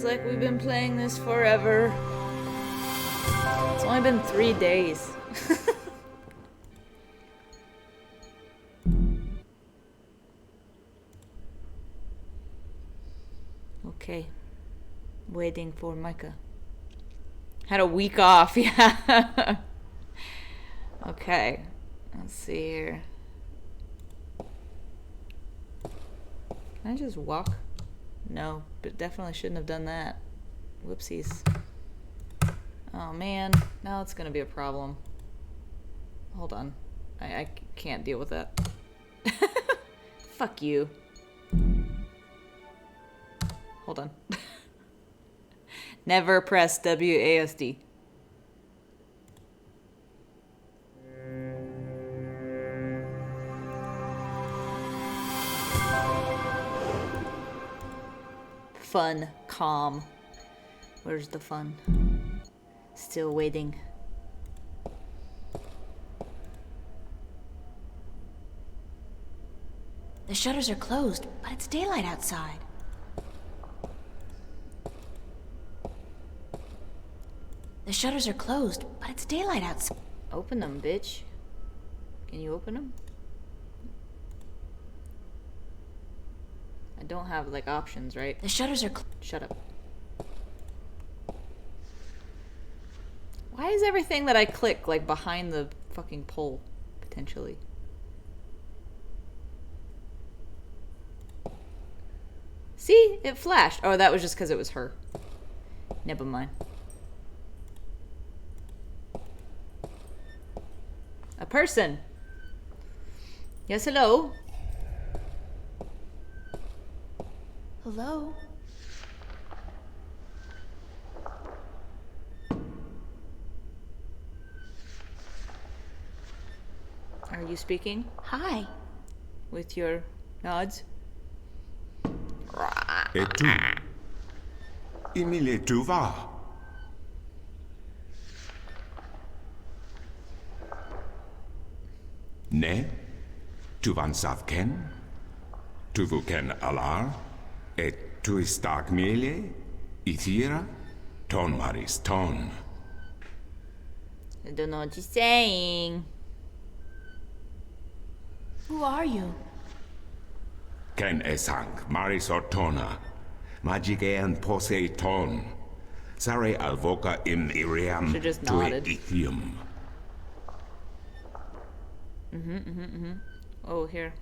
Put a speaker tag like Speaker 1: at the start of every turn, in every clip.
Speaker 1: Feels like we've been playing this forever. It's only been 3 days. Okay. Waiting for Micah. Had a week off, yeah. Okay. Let's see here. Can I just walk? No, but definitely shouldn't have done that. Whoopsies. Oh man, now it's gonna be a problem. Hold on. I can't deal with that. Fuck you. Hold on. Never press WASD. Fun, calm. Where's the fun? Still waiting.
Speaker 2: The shutters are closed, but it's daylight outside. The shutters are closed, but it's daylight outside.
Speaker 1: Open them, bitch. Can you open them? I don't have, like, options, right?
Speaker 2: The shutters are
Speaker 1: Shut up. Why is everything that I click, like, behind the fucking pole, potentially? See? It flashed. Oh, that was just because it was her. Never mind. A person. Yes, hello?
Speaker 2: Hello?
Speaker 1: Are you speaking?
Speaker 2: Hi.
Speaker 1: With your nods?
Speaker 3: Et tu? Emile, tu vas? Ne? Tu van sav ken? Tu vu ken alar? Et tu istak miele? Ithira? Ton maris ton.
Speaker 1: I don't know what you're saying.
Speaker 2: Who are you?
Speaker 3: Ken esang maris ortona. Magigean pose ton. Sare alvoca in iriam
Speaker 1: Should've just
Speaker 3: tue
Speaker 1: nodded.
Speaker 3: ithium.
Speaker 1: Oh, here.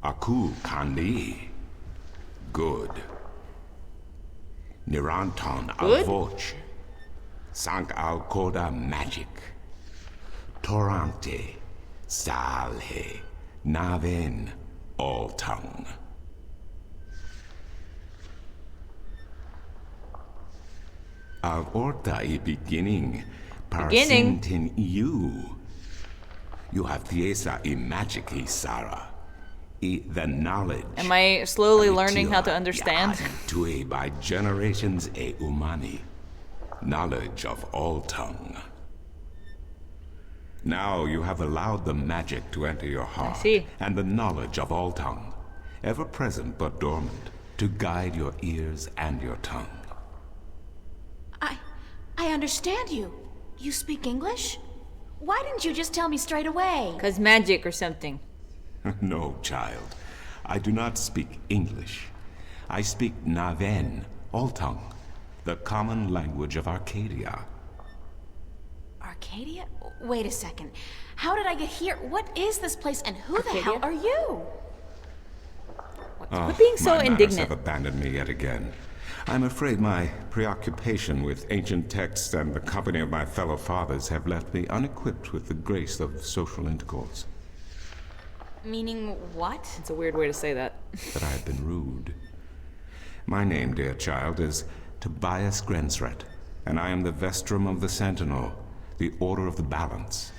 Speaker 3: Aku kandi. Good. Niranton
Speaker 1: Good?
Speaker 3: alvoch. Sank al koda magic. Torante. Salhe. Naven. All tongue. Al orta I beginning.
Speaker 1: Beginning?
Speaker 3: Parsintin you. You have thiesa I magic Sarah. I the knowledge.
Speaker 1: Am I slowly learning how to
Speaker 3: Amitila
Speaker 1: understand?
Speaker 3: yaad Tue by generations e umani. Knowledge of all tongue. Now you have allowed the magic to enter your heart.
Speaker 1: see.
Speaker 3: And the knowledge of all tongue, ever present but dormant, to guide your ears and your tongue.
Speaker 2: I understand you. You speak English? Why didn't you just tell me straight away?
Speaker 1: 'Cause magic or something.
Speaker 3: No, child. I do not speak English. I speak Naven, all tongue, the common language of Arcadia.
Speaker 2: Arcadia? Wait a second. How did I get here? What is this place and who the hell
Speaker 1: Arcadia?
Speaker 2: are you?
Speaker 1: Quit being so
Speaker 3: My manners
Speaker 1: indignant.
Speaker 3: have abandoned me yet again. I'm afraid my preoccupation with ancient texts and the company of my fellow fathers have left me unequipped with the grace of social intercourse.
Speaker 2: Meaning what?
Speaker 1: It's a weird way to say that.
Speaker 3: That I have been rude. My name, dear child, is Tobias Grensret, and I am the Vestrum of the Sentinel, the Order of the Balance.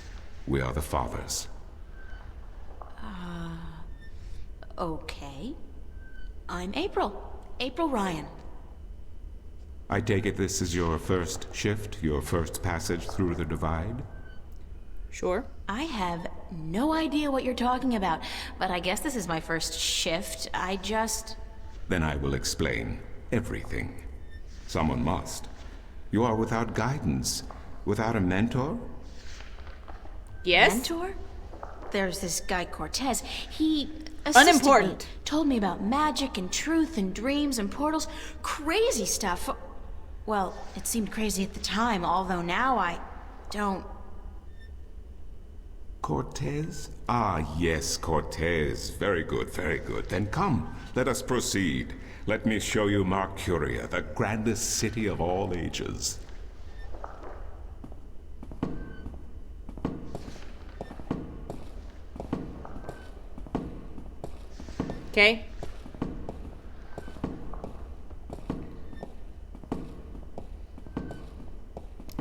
Speaker 3: We are the Fathers.
Speaker 2: Okay. I'm April. April Ryan.
Speaker 3: I take it this is your first shift, your first passage through the Divide?
Speaker 1: Sure.
Speaker 2: I have no idea what you're talking about, but I guess this is my first shift.
Speaker 3: Then I will explain. everything. Someone must. You are without guidance, without a mentor?
Speaker 1: Yes?
Speaker 2: Mentor? There's this guy Cortez. He assisted
Speaker 1: Unimportant.
Speaker 2: me, told me about magic and truth and dreams and portals. Crazy stuff. Well, it seemed crazy at the time, although now I don't...
Speaker 3: Cortez? Ah, yes, Cortez. Very good, very good. Then come, let us proceed. Let me show you Marcuria, the grandest city of all ages.
Speaker 1: Okay.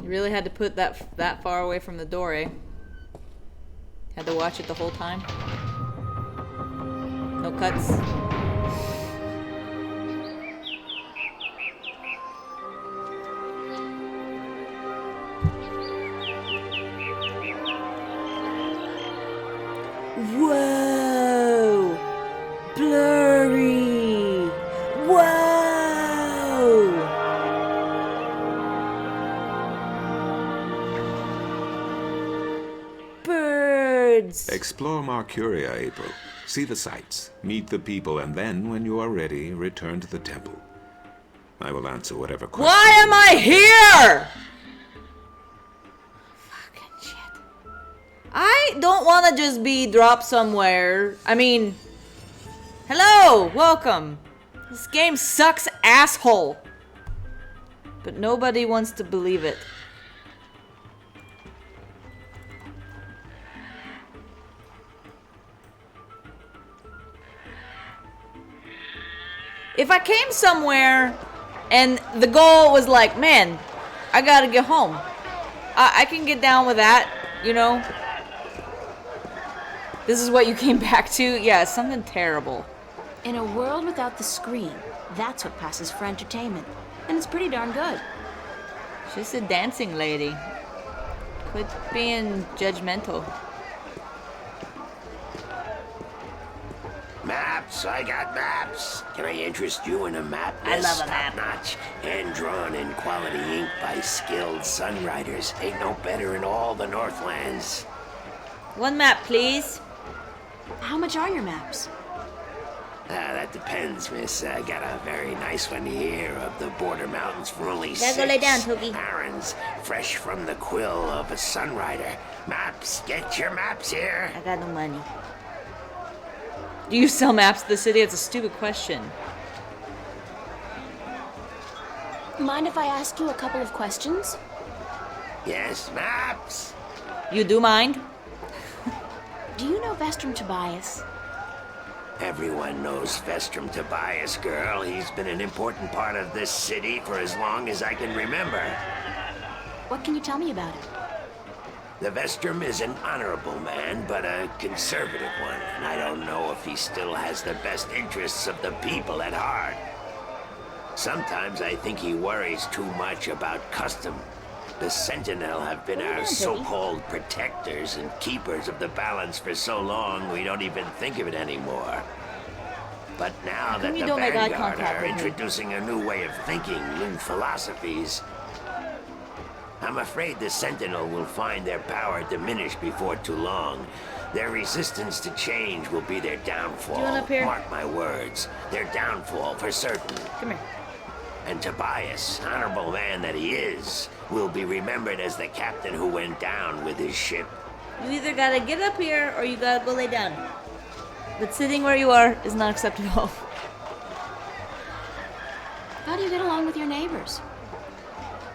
Speaker 1: You really had to put that far away from the door, eh? Had to watch it the whole time. No cuts. Whoa! Blurry! Whoa! Birds!
Speaker 3: Explore Marcuria, April. See the sights, meet the people, and then, when you are ready, return to the temple. I will answer whatever questions.
Speaker 1: Why am I here? Fucking shit. I don't want to just be dropped somewhere. I mean, hello, welcome. This game sucks, asshole. But nobody wants to believe it. If I came somewhere and the goal was like, man, I gotta get home. I can get down with that, you know? This is what you came back to? Yeah, something terrible.
Speaker 2: In a world without the screen, that's what passes for entertainment. And it's pretty darn good.
Speaker 1: She's a dancing lady. Quit being judgmental.
Speaker 4: Maps, I got maps. Can I interest you in a map?
Speaker 1: I love a map.
Speaker 4: Top-notch, hand-drawn in quality ink by skilled sunwriters. Ain't no better in all the Northlands.
Speaker 1: One map, please.
Speaker 2: How much are your maps?
Speaker 4: That depends, miss. I got a very nice one here of the Border Mountains for only
Speaker 1: Gotta
Speaker 4: 6
Speaker 1: go lay down, Tookie.
Speaker 4: barons, fresh from the quill of a sunwriter. Maps, get your maps here.
Speaker 1: I got no money. Do you sell maps to the city? It's a stupid question.
Speaker 2: Mind if I ask you a couple of questions?
Speaker 4: Yes, maps.
Speaker 1: You do mind?
Speaker 2: Do you know Vestrum Tobias?
Speaker 4: Everyone knows Vestrum Tobias, girl. He's been an important part of this city for as long as I can remember.
Speaker 2: What can you tell me about him?
Speaker 4: The Vestrum is an honorable man, but a conservative one, and I don't know if he still has the best interests of the people at heart. Sometimes I think he worries too much about custom. The Sentinel have been our so-called protectors and keepers of the balance for so long we don't even think of it anymore. But now that
Speaker 1: you
Speaker 4: the
Speaker 1: don't make eye
Speaker 4: Vanguard
Speaker 1: contact
Speaker 4: are
Speaker 1: with me?
Speaker 4: introducing a new way of thinking, new philosophies, I'm afraid the Sentinel will find their power diminished before too long. Their resistance to change will be their downfall.
Speaker 1: Do you want up here?
Speaker 4: Mark my words. Their downfall for certain.
Speaker 1: Come here.
Speaker 4: And Tobias, honorable man that he is, will be remembered as the captain who went down with his ship.
Speaker 1: You either gotta get up here or you gotta go lay down. But sitting where you are is not acceptable.
Speaker 2: How do you get along with your neighbors?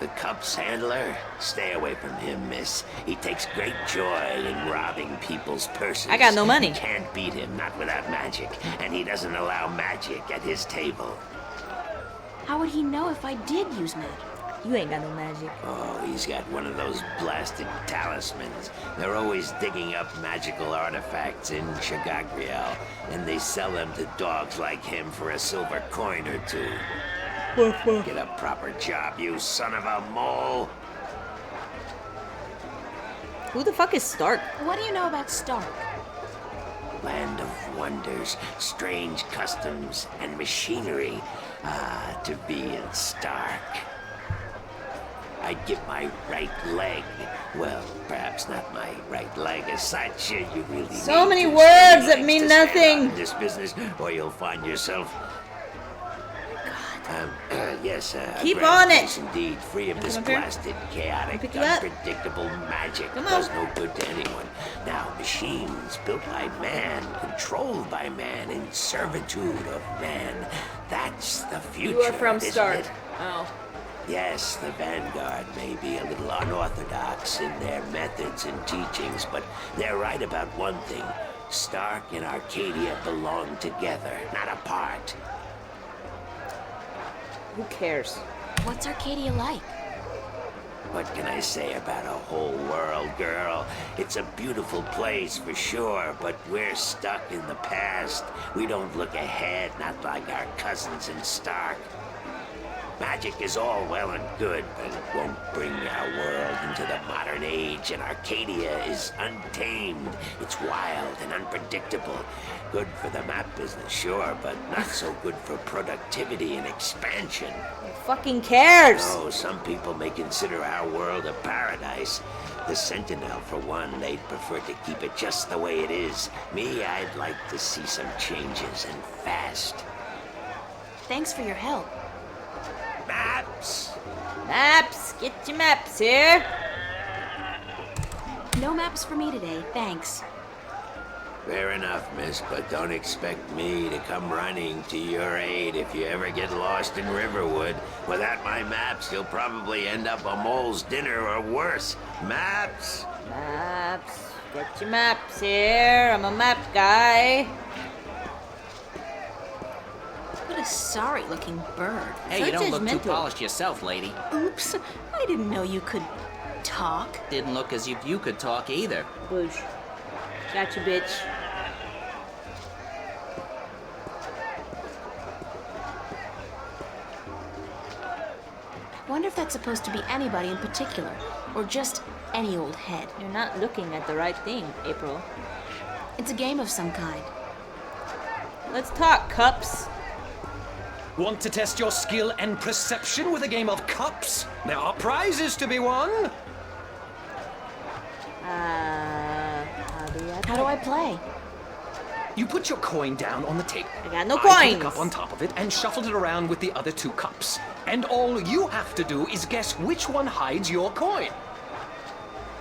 Speaker 4: The Cups handler? Stay away from him, miss. He takes great joy in robbing people's purses.
Speaker 1: I got no money.
Speaker 4: You can't beat him, not without magic. And he doesn't allow magic at his table.
Speaker 2: How would he know if I did use magic?
Speaker 1: You ain't got no magic.
Speaker 4: Oh, he's got one of those blasted talismans. They're always digging up magical artifacts in Shagagriel, and they sell them to dogs like him for a silver coin or two. Get a proper job, you son of a mole!
Speaker 1: Who the fuck is Stark?
Speaker 2: What do you know about Stark?
Speaker 4: Land of wonders, strange customs, and machinery. Ah, to be in Stark. I'd give my right leg. Well, perhaps not my right leg as such. You really
Speaker 1: So
Speaker 4: need
Speaker 1: many
Speaker 4: two
Speaker 1: words
Speaker 4: steady
Speaker 1: that
Speaker 4: legs
Speaker 1: mean
Speaker 4: to stand
Speaker 1: nothing.
Speaker 4: out in this business, or you'll find yourself. Yes,
Speaker 1: Keep
Speaker 4: a grand
Speaker 1: on it.
Speaker 4: place indeed, free of this
Speaker 1: come up here?
Speaker 4: blasted, chaotic,
Speaker 1: Pick you up.
Speaker 4: unpredictable magic.
Speaker 1: Come
Speaker 4: Does
Speaker 1: on.
Speaker 4: no good to anyone. Now, machines built by man, controlled by man, in servitude of man. That's the future.
Speaker 1: You are from
Speaker 4: isn't
Speaker 1: Stark.
Speaker 4: it?
Speaker 1: Oh.
Speaker 4: Yes, the Vanguard may be a little unorthodox in their methods and teachings, but they're right about one thing. Stark and Arcadia belong together, not apart.
Speaker 1: Who cares?
Speaker 2: What's Arcadia like?
Speaker 4: What can I say about a whole world, girl? It's a beautiful place for sure, but we're stuck in the past. We don't look ahead, not like our cousins in Stark. Magic is all well and good, but it won't bring our world into the modern age, and Arcadia is untamed. It's wild and unpredictable. Good for the map business, sure, but not so good for productivity and expansion.
Speaker 1: Who fucking cares?
Speaker 4: Oh, some people may consider our world a paradise. The Sentinel, for one, they'd prefer to keep it just the way it is. Me, I'd like to see some changes, and fast.
Speaker 2: Thanks for your help.
Speaker 4: Maps!
Speaker 1: Maps! Get your maps here!
Speaker 2: No maps for me today, thanks.
Speaker 4: Fair enough, miss, but don't expect me to come running to your aid if you ever get lost in Riverwood. Without my maps, you'll probably end up a mole's dinner or worse. Maps!
Speaker 1: Maps. Get your maps here. I'm a map guy.
Speaker 2: What a sorry-looking bird.
Speaker 5: Hey,
Speaker 1: So
Speaker 5: you don't look too
Speaker 1: judgmental.
Speaker 5: polished yourself, lady.
Speaker 2: Oops, I didn't know you could talk.
Speaker 5: Didn't look as if you could talk either.
Speaker 1: Boosh. Got you, bitch.
Speaker 2: Wonder if that's supposed to be anybody in particular, or just any old head.
Speaker 1: You're not looking at the right thing, April.
Speaker 2: It's a game of some kind.
Speaker 1: Let's talk, Cups.
Speaker 6: Want to test your skill and perception with a game of cups? There are prizes to be won.
Speaker 2: How do I play?
Speaker 6: You put your coin down on the table.
Speaker 1: I got no
Speaker 6: I put a
Speaker 1: coins.
Speaker 6: cup on top of it and shuffled it around with the other two cups. And all you have to do is guess which one hides your coin.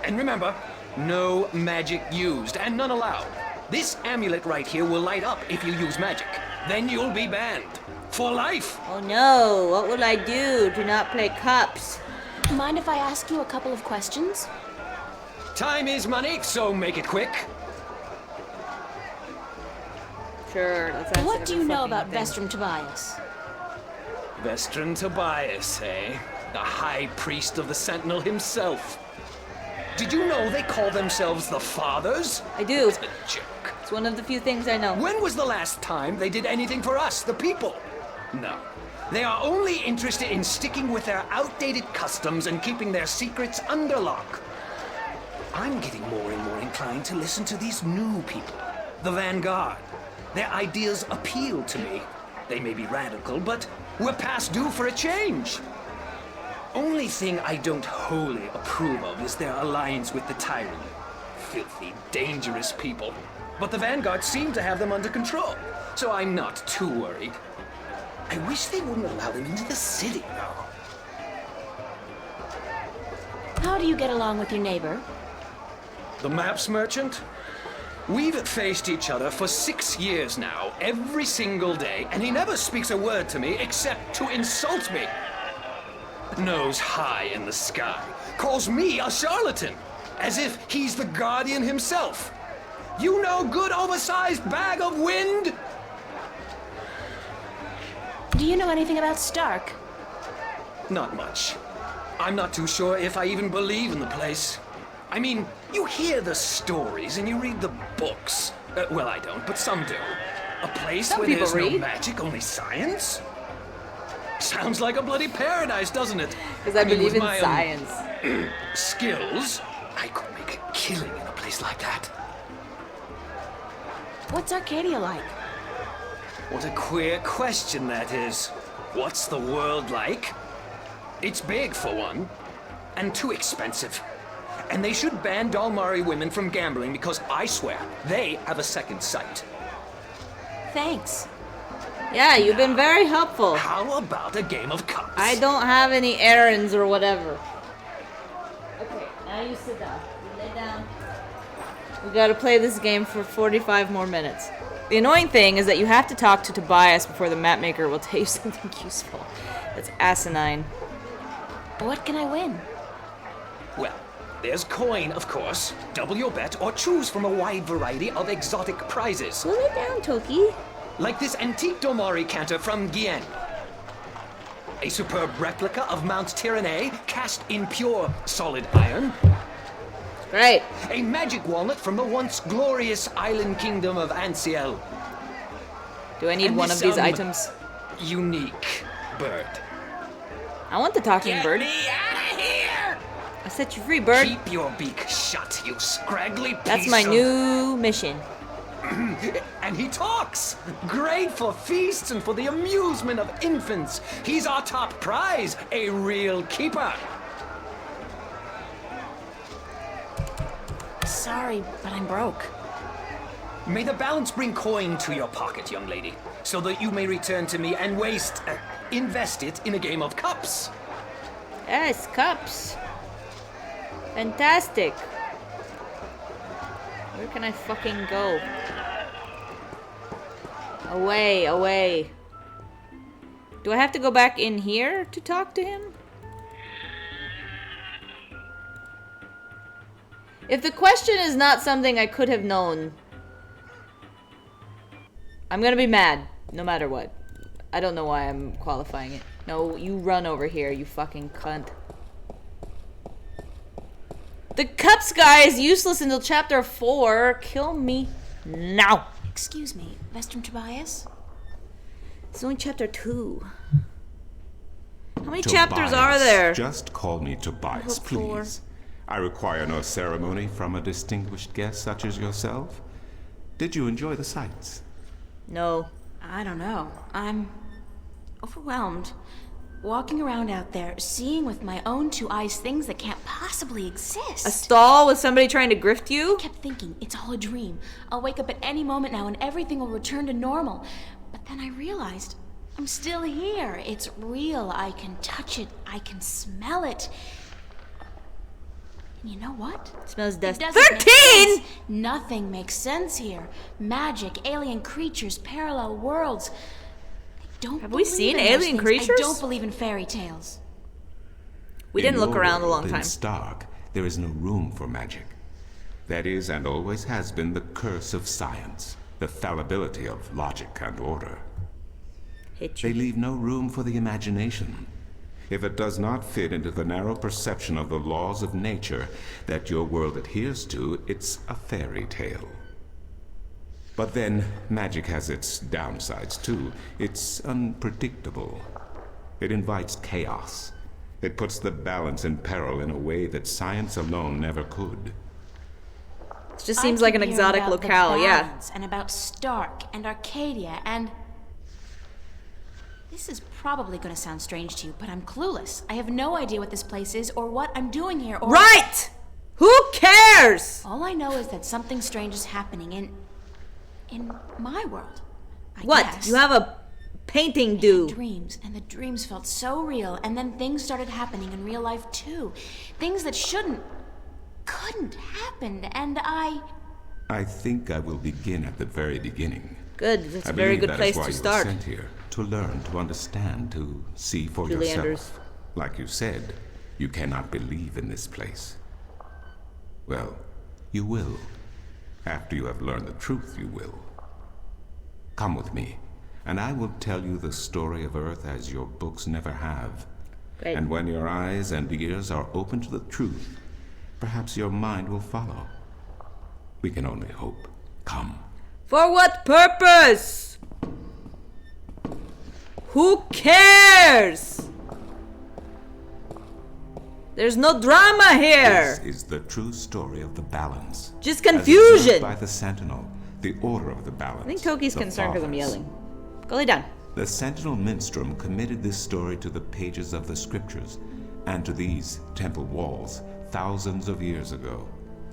Speaker 6: And remember, no magic used and none allowed. This amulet right here will light up if you use magic. Then you'll be banned. For life.
Speaker 1: Oh no, what will I do to not play Cups?
Speaker 2: Mind if I ask you a couple of questions?
Speaker 6: Time is money, so make it quick.
Speaker 1: Sure, let's ask
Speaker 2: What do you
Speaker 1: every
Speaker 2: know
Speaker 1: fucking
Speaker 2: about
Speaker 1: thing.
Speaker 2: Vestrum Tobias?
Speaker 6: Vestron Tobias, eh? The High Priest of the Sentinel himself. Did you know they call themselves the Fathers?
Speaker 1: I do.
Speaker 6: It's a joke.
Speaker 1: It's one of the few things I know.
Speaker 6: When was the last time they did anything for us, the people? No. They are only interested in sticking with their outdated customs and keeping their secrets under lock. I'm getting more and more inclined to listen to these new people, the Vanguard. Their ideas appeal to me. They may be radical, but we're past due for a change. Only thing I don't wholly approve of is their alliance with the Tyrant. Filthy, dangerous people. But the Vanguard seem to have them under control, so I'm not too worried. I wish they wouldn't allow them into the city, though.
Speaker 2: How do you get along with your neighbor?
Speaker 6: The maps merchant? We've faced each other for 6 years now, every single day, and he never speaks a word to me except to insult me. Nose high in the sky, calls me a charlatan, as if he's the guardian himself. You no good oversized bag of wind?
Speaker 2: Do you know anything about Stark?
Speaker 6: Not much. I'm not too sure if I even believe in the place. I mean, you hear the stories and you read the books. Well, I don't, but some do. A place
Speaker 1: Some
Speaker 6: where
Speaker 1: people
Speaker 6: there's no
Speaker 1: read.
Speaker 6: magic, only science? Sounds like a bloody paradise, doesn't it?
Speaker 1: Because I
Speaker 6: mean,
Speaker 1: believe
Speaker 6: with
Speaker 1: in
Speaker 6: my,
Speaker 1: science.
Speaker 6: skills, I could make a killing in a place like that.
Speaker 2: What's Arcadia like?
Speaker 6: What a queer question that is. What's the world like? It's big, for one, and too expensive. And they should ban Dalmari women from gambling because I swear, they have a second sight.
Speaker 2: Thanks.
Speaker 1: Yeah, you've been very helpful.
Speaker 6: How about a game of cups?
Speaker 1: I don't have any errands or whatever. Okay, now you sit down. You lay down. We gotta play this game for 45 more minutes. The annoying thing is that you have to talk to Tobias before the mapmaker will tell you something useful. That's asinine.
Speaker 2: What can I win?
Speaker 6: Well, there's coin, of course. Double your bet or choose from a wide variety of exotic prizes.
Speaker 1: Slow it down, Toki.
Speaker 6: Like this antique Domari canter from Guyenne. A superb replica of Mount Tyranny cast in pure solid iron.
Speaker 1: Great.
Speaker 6: A magic walnut from the once glorious island kingdom of Ansiel.
Speaker 1: Do I need
Speaker 6: And
Speaker 1: one
Speaker 6: this,
Speaker 1: of these
Speaker 6: um,
Speaker 1: items?
Speaker 6: Unique bird.
Speaker 1: I want the talking bird.
Speaker 6: Get me out of here!
Speaker 1: I set you free, bird.
Speaker 6: Keep your beak shut, you scraggly piece
Speaker 1: That's my
Speaker 6: of...
Speaker 1: new mission.
Speaker 6: And he talks! Great for feasts and for the amusement of infants. He's our top prize, a real keeper.
Speaker 2: Sorry, but I'm broke.
Speaker 6: May the balance bring coin to your pocket, young lady, so that you may return to me and invest it in a game of cups.
Speaker 1: Yes, cups. Fantastic. Where can I fucking go? Away, away. Do I have to go back in here to talk to him? If the question is not something I could have known, I'm gonna be mad, no matter what. I don't know why I'm qualifying it. No, you run over here, you fucking cunt. The cups guy is useless until chapter 4. Kill me now.
Speaker 2: Excuse me, Vestrum Tobias?
Speaker 1: It's only chapter 2. How many chapters are
Speaker 3: Tobias.
Speaker 1: there?
Speaker 3: Just call me Tobias,
Speaker 1: hope for-
Speaker 3: please. I require no ceremony from a distinguished guest such as yourself. Did you enjoy the sights?
Speaker 1: No.
Speaker 2: I don't know. I'm overwhelmed. Walking around out there, seeing with my own two eyes things that can't possibly exist.
Speaker 1: A stall with somebody trying to grift you?
Speaker 2: I kept thinking, it's all a dream. I'll wake up at any moment now and everything will return to normal. But then I realized, I'm still here. It's real. I can touch it. I can smell it. And you know what?
Speaker 1: Smells
Speaker 2: It
Speaker 1: dust.
Speaker 2: doesn't make
Speaker 1: 13!
Speaker 2: sense. Nothing makes sense here. Magic, alien creatures, parallel worlds. I don't
Speaker 1: Have we
Speaker 2: believe
Speaker 1: seen
Speaker 2: in those
Speaker 1: alien
Speaker 2: things.
Speaker 1: creatures?
Speaker 2: I don't believe in fairy tales.
Speaker 1: We didn't
Speaker 3: In
Speaker 1: look
Speaker 3: your
Speaker 1: around a
Speaker 3: world,
Speaker 1: long time.
Speaker 3: In Stark, there is no room for magic. That is, and always has been, the curse of science, the fallibility of logic and order.
Speaker 1: Hit
Speaker 3: They
Speaker 1: you.
Speaker 3: leave no room for the imagination. If it does not fit into the narrow perception of the laws of nature that your world adheres to, it's a fairy tale. But then, magic has its downsides too. It's unpredictable. It invites chaos. It puts the balance in peril in a way that science alone never could.
Speaker 1: It just seems like an exotic
Speaker 2: about the
Speaker 1: locale, yeah.
Speaker 2: balance and about Stark and Arcadia and... This is probably going to sound strange to you, but I'm clueless. I have no idea what this place is or what I'm doing here or...
Speaker 1: Right! Who cares?
Speaker 2: All I know is that something strange is happening in my world. I
Speaker 1: What?
Speaker 2: guess.
Speaker 1: You have a painting
Speaker 2: I had
Speaker 1: due.
Speaker 2: dreams, and the dreams felt so real, and then things started happening in real life too. Things that couldn't happen, and
Speaker 3: I think I will begin at the very beginning.
Speaker 1: Good. That's
Speaker 3: I
Speaker 1: a very
Speaker 3: believe
Speaker 1: good
Speaker 3: that
Speaker 1: place
Speaker 3: is why
Speaker 1: to
Speaker 3: you
Speaker 1: start.
Speaker 3: were sent here, to learn, to understand, to see for
Speaker 1: Julie
Speaker 3: yourself.
Speaker 1: Andrews.
Speaker 3: Like you said, you cannot believe in this place. Well, you will. After you have learned the truth, you will. Come with me, and I will tell you the story of Earth as your books never have.
Speaker 1: Great.
Speaker 3: And when your eyes and ears are open to the truth, perhaps your mind will follow. We can only hope. Come.
Speaker 1: For what purpose? Who cares? There's no drama here.
Speaker 3: This is the true story of the balance.
Speaker 1: Just
Speaker 3: As
Speaker 1: confusion.
Speaker 3: observed by the Sentinel, the order of the balance.
Speaker 1: I think Toki's
Speaker 3: the
Speaker 1: concerned because I'm
Speaker 3: fathers.
Speaker 1: yelling. Go lay down.
Speaker 3: The Sentinel Minstrom committed this story to the pages of the scriptures and to these temple walls thousands of years ago,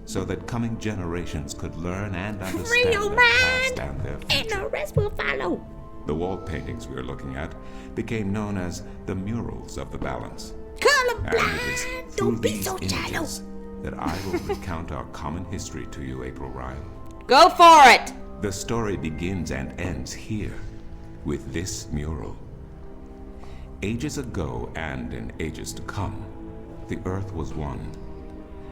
Speaker 3: so that coming generations could learn and understand their past and their future.
Speaker 1: And the rest will follow.
Speaker 3: The wall paintings we are looking at became known as the murals of the balance. And it is
Speaker 1: Colorblind!
Speaker 3: through
Speaker 1: Don't be
Speaker 3: these
Speaker 1: so shallow.
Speaker 3: images that I will recount our common history to you, April Ryan.
Speaker 1: Go for it!
Speaker 3: The story begins and ends here, with this mural. Ages ago and in ages to come, the Earth was one,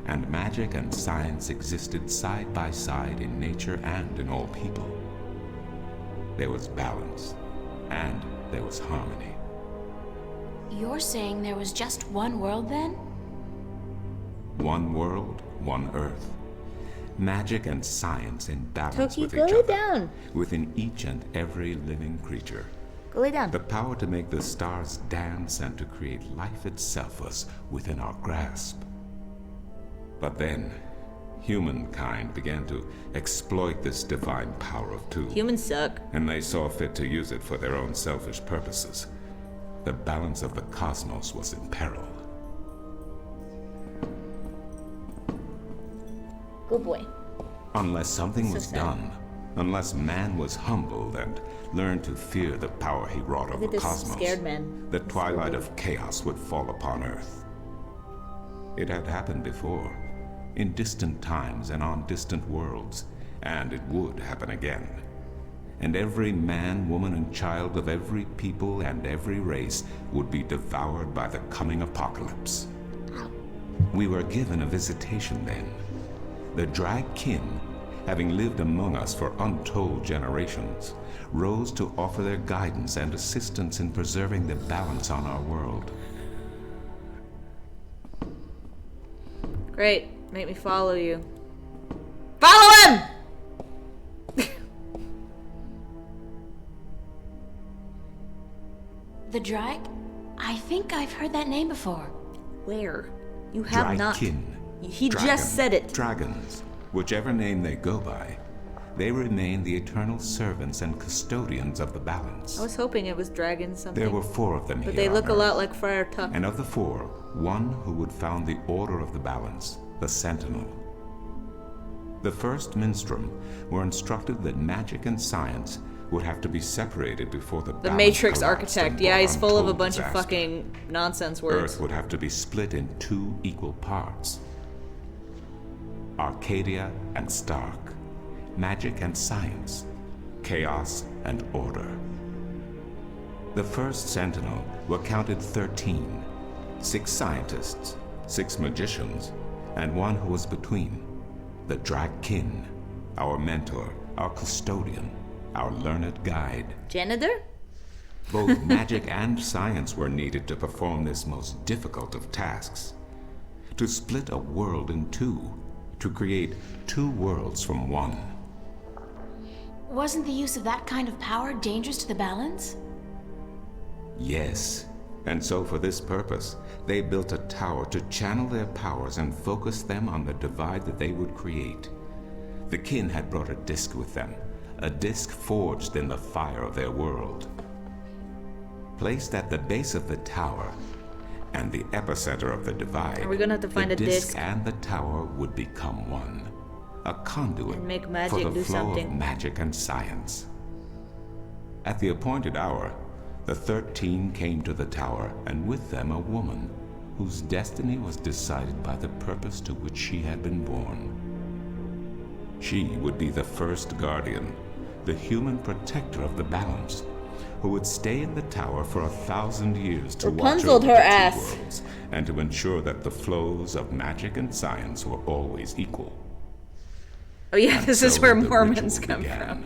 Speaker 3: and magic and science existed side by side in nature and in all people. There was balance, and there was harmony.
Speaker 2: You're saying there was just one world then?
Speaker 3: One world, one Earth. Magic and science in balance
Speaker 1: Toki,
Speaker 3: with
Speaker 1: go
Speaker 3: each
Speaker 1: lay
Speaker 3: other,
Speaker 1: down.
Speaker 3: within each and every living creature.
Speaker 1: Go lay down.
Speaker 3: The power to make the stars dance and to create life itself was within our grasp. But then, humankind began to exploit this divine power of two.
Speaker 1: Humans suck.
Speaker 3: And they saw fit to use it for their own selfish purposes. The balance of the cosmos was in peril.
Speaker 1: Good boy.
Speaker 3: Unless something
Speaker 1: So
Speaker 3: was
Speaker 1: sad.
Speaker 3: done, unless man was humbled and learned to fear the power he wrought
Speaker 1: Look
Speaker 3: over
Speaker 1: at this
Speaker 3: cosmos,
Speaker 1: scared man.
Speaker 3: the twilight of chaos would fall upon Earth. It had happened before, in distant times and on distant worlds, and it would happen again. And every man, woman, and child of every people and every race would be devoured by the coming apocalypse. We were given a visitation then. The Dragkin, having lived among us for untold generations, rose to offer their guidance and assistance in preserving the balance on our world.
Speaker 1: Great. Make me follow you. Follow him!
Speaker 2: The Drag? I think I've heard that name before.
Speaker 1: Where? You have not.
Speaker 3: Dragkin.
Speaker 1: He
Speaker 3: Dragon,
Speaker 1: just said it.
Speaker 3: Dragons, whichever name they go by, they remain the eternal servants and custodians of the balance.
Speaker 1: I was hoping it was dragon something.
Speaker 3: There were 4 of them
Speaker 1: but
Speaker 3: here
Speaker 1: they look
Speaker 3: on
Speaker 1: a lot
Speaker 3: Earth.
Speaker 1: like Friar Tuck.
Speaker 3: And of the 4, one who would found the order of the balance, the Sentinel. The first Minstrom were instructed that magic and science would have to be separated before the
Speaker 1: The
Speaker 3: balance
Speaker 1: Matrix
Speaker 3: collapsed
Speaker 1: architect.
Speaker 3: and
Speaker 1: Yeah,
Speaker 3: brought
Speaker 1: he's full of a
Speaker 3: untold
Speaker 1: bunch
Speaker 3: disaster.
Speaker 1: of fucking nonsense words.
Speaker 3: Earth would have to be split in 2 equal parts. Arcadia and Stark. Magic and science. Chaos and order. The first Sentinel were counted 13. 6 scientists, 6 magicians, and 1 who was between. The Dragkin, our mentor, our custodian, our learned guide.
Speaker 1: Janitor?
Speaker 3: Both magic and science were needed to perform this most difficult of tasks. To split a world in 2, to create 2 worlds from 1.
Speaker 2: Wasn't the use of that kind of power dangerous to the balance?
Speaker 3: Yes, and so for this purpose, they built a tower to channel their powers and focus them on the divide that they would create. The kin had brought a disc with them, a disc forged in the fire of their world. Placed at the base of the tower and the epicenter of the divide,
Speaker 1: Are we gonna have to find
Speaker 3: the
Speaker 1: a disc?
Speaker 3: and the tower would become one, a conduit
Speaker 1: And make
Speaker 3: for
Speaker 1: magic
Speaker 3: the
Speaker 1: do
Speaker 3: flow
Speaker 1: something.
Speaker 3: of magic and science. At the appointed hour, the 13 came to the tower, and with them a woman whose destiny was decided by the purpose to which she had been born. She would be the first guardian, the human protector of the balance, who would stay in the tower for 1,000 years to watch
Speaker 1: Rapunzeled
Speaker 3: over
Speaker 1: her
Speaker 3: the 2
Speaker 1: ass.
Speaker 3: worlds and to ensure that the flows of magic and science were always equal.
Speaker 1: Oh yeah,
Speaker 3: And
Speaker 1: this is
Speaker 3: so
Speaker 1: where
Speaker 3: the
Speaker 1: Mormons
Speaker 3: ritual
Speaker 1: come
Speaker 3: began.
Speaker 1: from.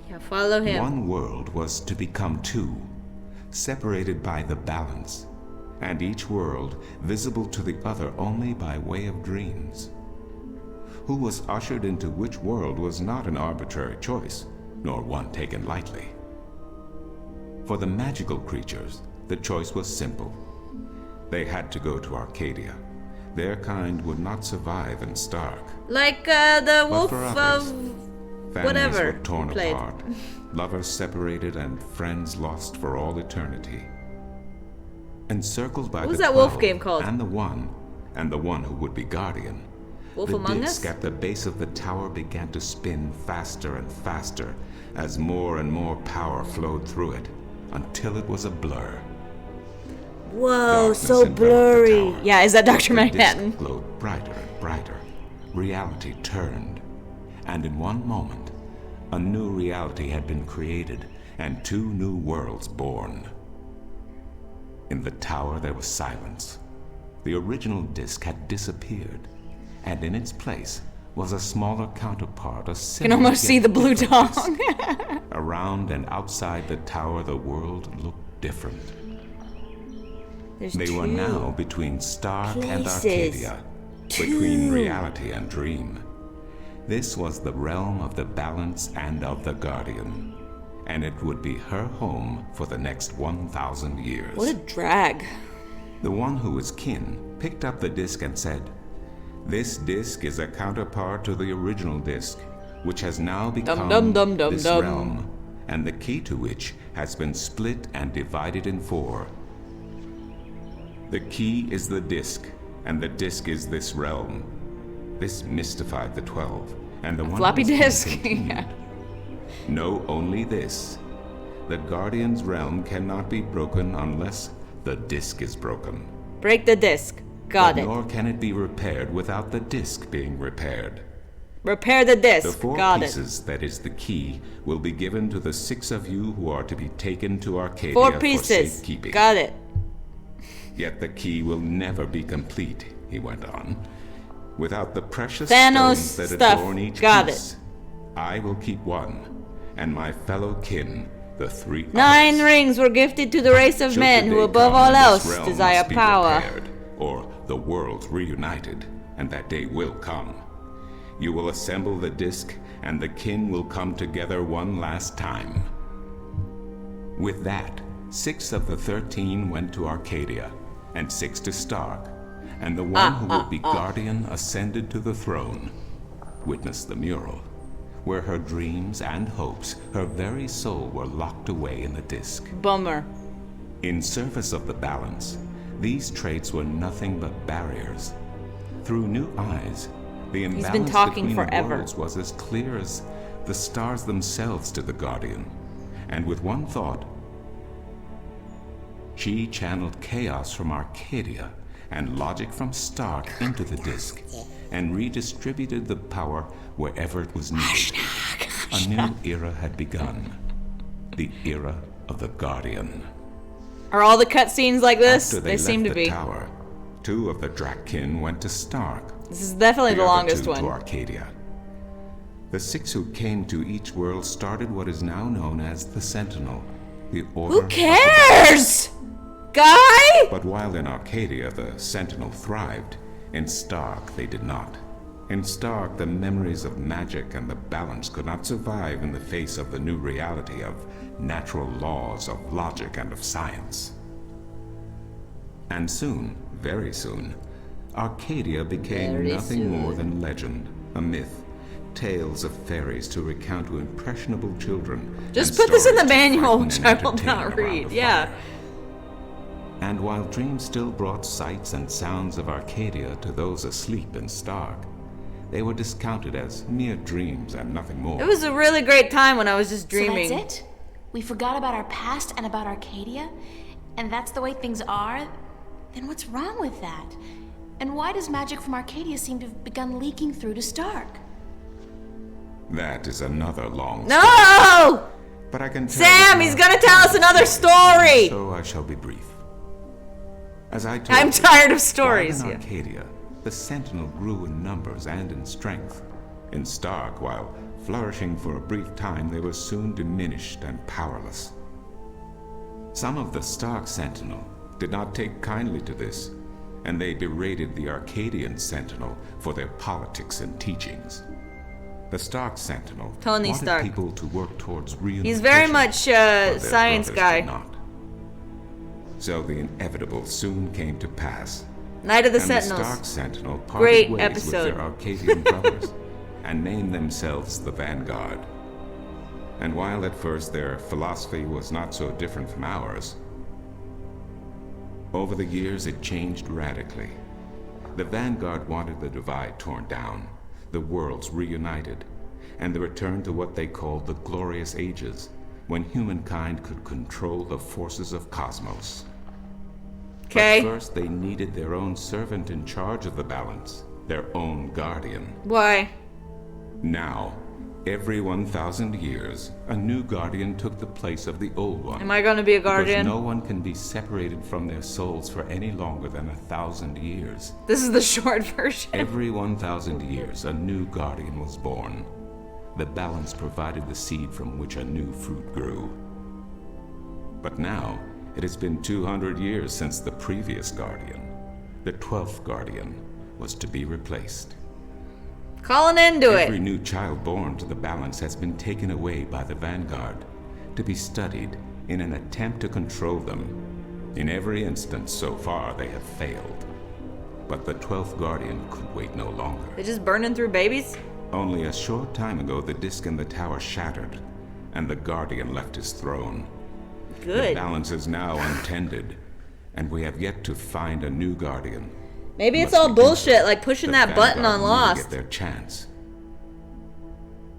Speaker 1: Yeah, follow him.
Speaker 3: One world was to become 2, separated by the balance, and each world visible to the other only by way of dreams. Who was ushered into which world was not an arbitrary choice, nor one taken lightly. For the magical creatures, the choice was simple. They had to go to Arcadia, Their kind would not survive in Stark.
Speaker 1: Like the
Speaker 3: But
Speaker 1: wolf
Speaker 3: for others,
Speaker 1: of
Speaker 3: families
Speaker 1: whatever
Speaker 3: were torn
Speaker 1: played.
Speaker 3: apart, lovers separated, and friends lost for all eternity. Encircled by
Speaker 1: What was
Speaker 3: the
Speaker 1: that wolf
Speaker 3: 12
Speaker 1: game called?
Speaker 3: and the one who would be guardian.
Speaker 1: Wolf
Speaker 3: The
Speaker 1: Among
Speaker 3: disc
Speaker 1: Us?
Speaker 3: at the base of the tower began to spin faster and faster as more and more power flowed through it, until it was a blur.
Speaker 1: Whoa,
Speaker 3: Darkness
Speaker 1: so
Speaker 3: enveloped the
Speaker 1: blurry.
Speaker 3: tower.
Speaker 1: Yeah, is that Dr.
Speaker 3: The
Speaker 1: Manhattan?
Speaker 3: disc glowed brighter and brighter. Reality turned. And in one moment, a new reality had been created and 2 new worlds born. In the tower there was silence. The original disc had disappeared, and in its place was a smaller counterpart, a
Speaker 1: You
Speaker 3: similar
Speaker 1: can almost
Speaker 3: yet
Speaker 1: see the blue
Speaker 3: different
Speaker 1: tongue.
Speaker 3: disc. Around and outside the tower, the world looked different.
Speaker 1: There's
Speaker 3: They were
Speaker 1: two.
Speaker 3: now between Stark and
Speaker 1: places.
Speaker 3: Arcadia, between reality and dream. This was the realm of the Balance and of the Guardian, and it would be her home for the next 1,000 years.
Speaker 1: What a drag.
Speaker 3: The one who was kin picked up the disc and said, "This disc is a counterpart to the original disc, which has now become
Speaker 1: dum dum dum
Speaker 3: this
Speaker 1: dum.
Speaker 3: realm, and the key to which has been split and divided in 4. The key is the disc, and the disc is this realm." This mystified the 12, and the one
Speaker 1: Floppy
Speaker 3: who was kin
Speaker 1: disk.
Speaker 3: continued,
Speaker 1: Yeah.
Speaker 3: "Know only this. The Guardian's realm cannot be broken unless the disc is broken.
Speaker 1: Break the disc. Got
Speaker 3: But
Speaker 1: it.
Speaker 3: nor can it be repaired without the disc being repaired.
Speaker 1: Repair the
Speaker 3: The
Speaker 1: disc.
Speaker 3: 4
Speaker 1: Got it.
Speaker 3: pieces, that is the key, will be given to the 6 of you who are to be taken to Arcadia
Speaker 1: 4
Speaker 3: for
Speaker 1: pieces.
Speaker 3: safekeeping.
Speaker 1: Got it.
Speaker 3: Yet the key will never be complete," he went on, "without the precious
Speaker 1: Thanos
Speaker 3: stones that
Speaker 1: stuff.
Speaker 3: adorn each
Speaker 1: Got
Speaker 3: piece. I will keep 1, and my fellow kin the 3
Speaker 1: 9
Speaker 3: others.
Speaker 1: rings were gifted to the race of
Speaker 3: Should
Speaker 1: men
Speaker 3: the
Speaker 1: who
Speaker 3: day
Speaker 1: above
Speaker 3: come
Speaker 1: all
Speaker 3: when this
Speaker 1: else
Speaker 3: realm
Speaker 1: desire
Speaker 3: must be
Speaker 1: power.
Speaker 3: repaired, or the worlds reunited, and that day will come. You will assemble the disc, and the kin will come together one last time." With that, 6 of the 13 went to Arcadia, and 6 to Stark, and the one who would be Guardian ascended to the throne. Witness the mural, where her dreams and hopes, her very soul, were locked away in the disc.
Speaker 1: Bummer.
Speaker 3: In service of the Balance, these traits were nothing but barriers. Through new eyes, the imbalance
Speaker 1: been talking
Speaker 3: between
Speaker 1: forever.
Speaker 3: the worlds was as clear as the stars themselves to the Guardian. And with one thought, she channeled chaos from Arcadia and logic from Stark into the disc, and redistributed the power wherever it was needed. A new era had begun. The era of the Guardian.
Speaker 1: Are all the cutscenes like this?
Speaker 3: After
Speaker 1: They
Speaker 3: left
Speaker 1: seem to
Speaker 3: the
Speaker 1: be.
Speaker 3: tower, 2 of the Drakkin went to Stark.
Speaker 1: This is definitely the
Speaker 3: other
Speaker 1: longest
Speaker 3: 2
Speaker 1: one.
Speaker 3: to Arcadia. The 6 who came to each world started what is now known as the Sentinel, the Order
Speaker 1: Who
Speaker 3: of the
Speaker 1: cares? Guy?
Speaker 3: But while in Arcadia the Sentinel thrived, in Stark they did not. In Stark, the memories of magic and the Balance could not survive in the face of the new reality of natural laws, of logic, and of science. And soon, very soon, Arcadia became
Speaker 1: Very
Speaker 3: nothing more
Speaker 1: soon.
Speaker 3: than legend, a myth, tales of fairies to recount to impressionable children.
Speaker 1: Just
Speaker 3: and
Speaker 1: put this in the
Speaker 3: stories to
Speaker 1: manual,
Speaker 3: frighten
Speaker 1: which
Speaker 3: and
Speaker 1: I will
Speaker 3: entertain
Speaker 1: not
Speaker 3: around
Speaker 1: read.
Speaker 3: the
Speaker 1: Yeah.
Speaker 3: fire. And while dreams still brought sights and sounds of Arcadia to those asleep in Stark, they were discounted as mere dreams and nothing more.
Speaker 1: It was a really great time when I was just dreaming.
Speaker 2: So that's it? We forgot about our past and about Arcadia? And that's the way things are? Then what's wrong with that? And why does magic from Arcadia seem to have begun leaking through to Stark?
Speaker 3: That is another long story.
Speaker 1: No!
Speaker 3: But I can tell
Speaker 1: Sam,
Speaker 3: you
Speaker 1: he's
Speaker 3: now,
Speaker 1: gonna tell us another story!
Speaker 3: so I shall be brief. As I told
Speaker 1: I'm
Speaker 3: you,
Speaker 1: tired of
Speaker 3: while
Speaker 1: stories.
Speaker 3: in
Speaker 1: Yeah.
Speaker 3: Arcadia, the Sentinel grew in numbers and in strength. In Stark, while flourishing for a brief time, they were soon diminished and powerless. Some of the Stark Sentinel did not take kindly to this, and they berated the Arcadian Sentinel for their politics and teachings. The Stark Sentinel
Speaker 1: Tony
Speaker 3: wanted
Speaker 1: Stark.
Speaker 3: people to work towards reunification.
Speaker 1: He's very much
Speaker 3: but their
Speaker 1: science
Speaker 3: brothers
Speaker 1: guy.
Speaker 3: did not. So the inevitable soon came to pass.
Speaker 1: Night of the
Speaker 3: and
Speaker 1: Sentinels.
Speaker 3: the Stark Sentinel parted
Speaker 1: Great
Speaker 3: ways
Speaker 1: episode.
Speaker 3: with their Arcadian brothers and named themselves the Vanguard. And while at first their philosophy was not so different from ours, over the years it changed radically. The Vanguard wanted the divide torn down, the worlds reunited, and the return to what they called the Glorious Ages, when humankind could control the forces of cosmos.
Speaker 1: Okay.
Speaker 3: But first they needed their own servant in charge of the balance, their own guardian.
Speaker 1: Why?
Speaker 3: Now, every 1,000 years, a new guardian took the place of the old one.
Speaker 1: Am I gonna be a guardian?
Speaker 3: Because no one can be separated from their souls for any longer than 1,000 years.
Speaker 1: This is the short version.
Speaker 3: Every 1,000 years, a new guardian was born. The balance provided the seed from which a new fruit grew. But now, it has been 200 years since the previous guardian, the 12th guardian, was to be replaced.
Speaker 1: Calling into
Speaker 3: Every
Speaker 1: it.
Speaker 3: new child born to the balance has been taken away by the Vanguard to be studied in an attempt to control them. In every instance so far, they have failed. But the 12th guardian could wait no longer.
Speaker 1: They're just burning through babies?
Speaker 3: Only a short time ago, the disk in the tower shattered, and the guardian left his throne. The
Speaker 1: Good.
Speaker 3: balance is now untended, and we have yet to find a new guardian.
Speaker 1: Maybe it's
Speaker 3: Unless
Speaker 1: all
Speaker 3: we do
Speaker 1: bullshit,
Speaker 3: so,
Speaker 1: like pushing
Speaker 3: the
Speaker 1: that button
Speaker 3: Vanguard
Speaker 1: on
Speaker 3: will
Speaker 1: Lost.
Speaker 3: get their chance.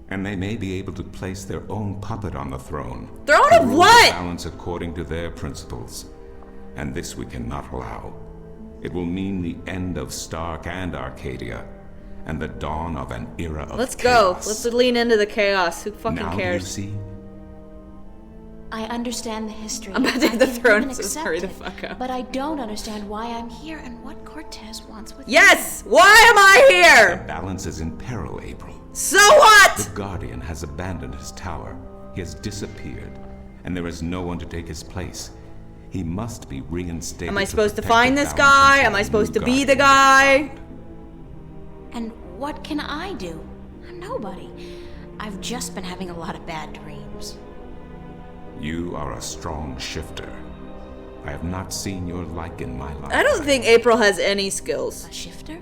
Speaker 3: And they may be able to place their own puppet on the throne.
Speaker 1: Throne
Speaker 3: to
Speaker 1: of
Speaker 3: rule the
Speaker 1: what?
Speaker 3: balance according to their principles. And this we cannot allow. It will mean the end of Stark and Arcadia, and the dawn of an era of
Speaker 1: Let's go.
Speaker 3: chaos.
Speaker 1: Let's lean into the chaos. Who fucking
Speaker 3: Now
Speaker 1: cares?
Speaker 3: you see?
Speaker 2: I understand the history.
Speaker 1: I'm about to
Speaker 2: I
Speaker 1: hit the
Speaker 2: can
Speaker 1: throne,
Speaker 2: even
Speaker 1: so
Speaker 2: accept
Speaker 1: hurry the
Speaker 2: it,
Speaker 1: fuck up.
Speaker 2: But I don't understand why I'm here and what Cortez wants with me.
Speaker 1: Yes! Why am I
Speaker 3: The
Speaker 1: here?
Speaker 3: balance is in peril, April.
Speaker 1: So what?
Speaker 3: The Guardian has abandoned his tower. He has disappeared, and there is no one to take his place. He must be reinstated.
Speaker 1: Am I supposed to
Speaker 3: protect
Speaker 1: find
Speaker 3: the
Speaker 1: this
Speaker 3: balance
Speaker 1: guy?
Speaker 3: until
Speaker 1: Am I
Speaker 3: a
Speaker 1: supposed
Speaker 3: new
Speaker 1: to be the
Speaker 3: Guardian is
Speaker 1: guy?
Speaker 3: found.
Speaker 2: And what can I do? I'm nobody. I've just been having a lot of bad dreams.
Speaker 3: You are a strong shifter. I have not seen your like in my life.
Speaker 1: I don't think April has any skills.
Speaker 2: A shifter?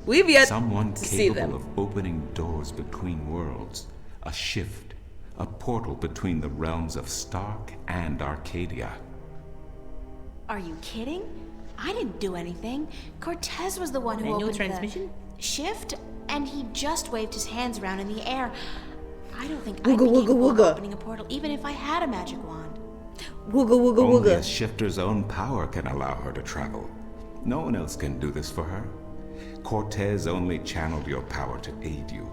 Speaker 1: We've yet
Speaker 3: Someone
Speaker 1: to see them.
Speaker 3: capable of opening doors between worlds. A shift. A portal between the realms of Stark and Arcadia.
Speaker 2: Are you kidding? I didn't do anything. Cortez was the one who
Speaker 1: Manual
Speaker 2: opened
Speaker 1: transmission?
Speaker 2: the shift, and he just waved his hands around in the air. I don't think
Speaker 1: Wooga,
Speaker 2: I'd be
Speaker 1: wooga,
Speaker 2: capable of
Speaker 1: wooga.
Speaker 2: opening a portal, even if I had a magic wand.
Speaker 1: Wooga wooga
Speaker 3: Only a
Speaker 1: wooga.
Speaker 3: shifter's own power can allow her to travel. No one else can do this for her. Cortez only channeled your power to aid you.